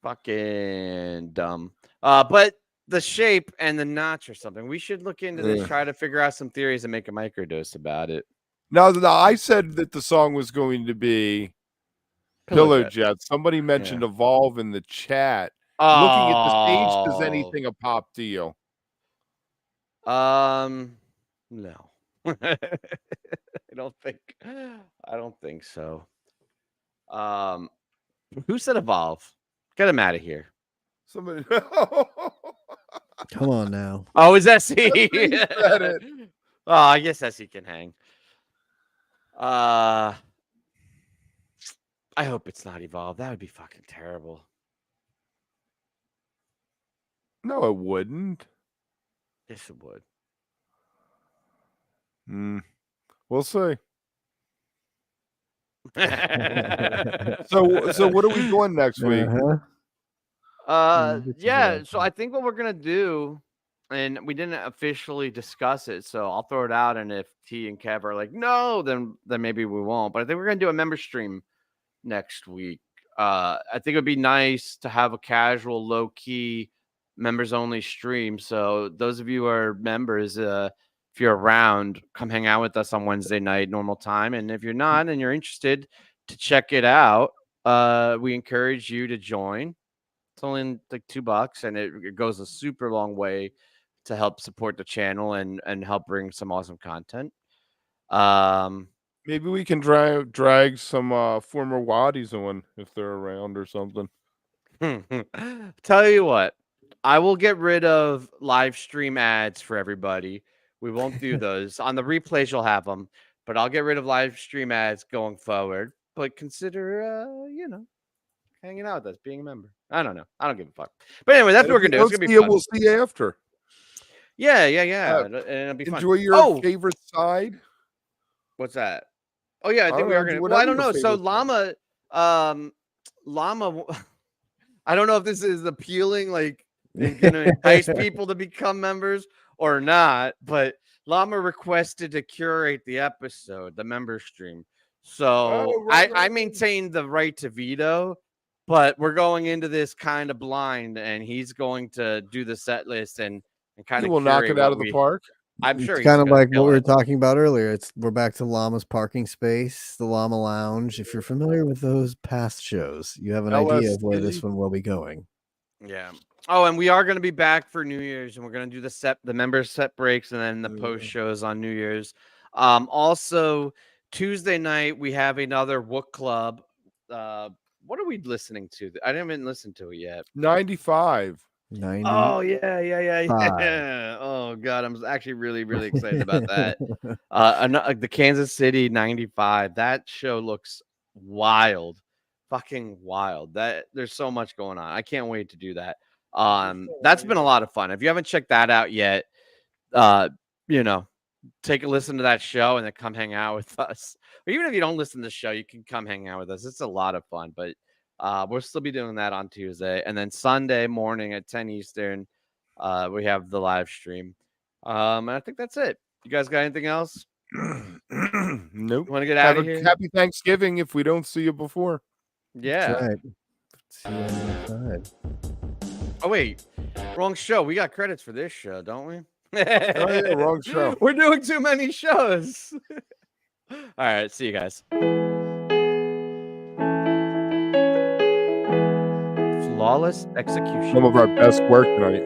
Fucking dumb. But the shape and the notch or something. We should look into this, try to figure out some theories and make a microdose about it. Now, I said that the song was going to be Pillow Jet. Somebody mentioned Evolve in the chat. Looking at the stage, does anything pop to you? No. I don't think so. Who said Evolve? Get him out of here. Somebody. Come on now. Oh, is SE? Said it. Oh, I guess SE can hang. I hope it's not Evolve. That would be fucking terrible. No, it wouldn't. Yes, it would. We'll see. So what are we doing next week? Yeah, so I think what we're gonna do, and we didn't officially discuss it, so I'll throw it out, and if T and Kev are like, no, then maybe we won't. But I think we're gonna do a member stream next week. I think it would be nice to have a casual, low-key, members-only stream. So those of you who are members, if you're around, come hang out with us on Wednesday night, normal time. And if you're not and you're interested to check it out, we encourage you to join. It's only like $2, and it goes a super long way to help support the channel and help bring some awesome content. Maybe we can drag some former Waddies on if they're around or something. Tell you what, I will get rid of live stream ads for everybody. We won't do those. On the replays, you'll have them, but I'll get rid of live stream ads going forward. but consider hanging out with us, being a member. I don't know. I don't give a fuck. But anyway, that's And what we're if we gonna do. It's don't gonna see be you, fun. we'll see you after. Yeah. And it'll be fun. Enjoy your Oh, favorite side. what's that? Oh yeah, I think don't we know, are gonna. Well, I whatever don't your know. So favorite side. Llama. I don't know if this is appealing, like gonna entice people to become members or not. But Llama requested to curate the episode, the member stream. So Oh, right. I maintain the right to veto, but we're going into this kind of blind, and he's going to do the set list and kind He of will knock curate it out what of the park. I'm sure It's he's kind of gonna like what kill we were it. talking about earlier. We're back to Llama's parking space, the Llama Lounge. If you're familiar with those past shows, you have an idea of where this LSD. one will be going. Yeah. Oh, and we are going to be back for New Year's, and we're going to do the members set breaks, and then the post shows on New Year's. Also Tuesday night we have another Wook Club. What are we listening to? I didn't even listen to it yet. 95. 90. Oh yeah. Oh god, I'm actually really excited about that. The Kansas City 95. That show looks wild, fucking wild. That there's so much going on. I can't wait to do that. That's been a lot of fun. If you haven't checked that out yet, take a listen to that show and then come hang out with us. Or even if you don't listen to the show, you can come hang out with us. It's a lot of fun. But we'll still be doing that on Tuesday. And then Sunday morning at 10 Eastern, we have the live stream. And I think that's it. You guys got anything else? Nope. Want to get out Have of a here? happy Thanksgiving if we don't see you before. Yeah. That's right. See you on the side. Oh, wait. Wrong show. We got credits for this show, don't we? Oh, yeah, wrong show. We're doing too many shows. All right. See you guys. Flawless execution. Some of our best work tonight.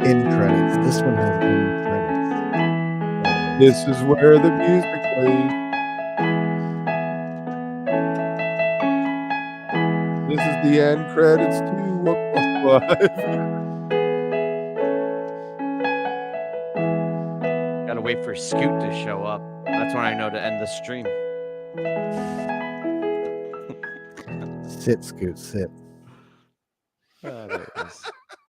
End credits. This one has end credits. This is where the music plays. This is the end credits to wook+live. Gotta wait for Scoot to show up. That's when I know to end the stream. Sit, Scoot, sit.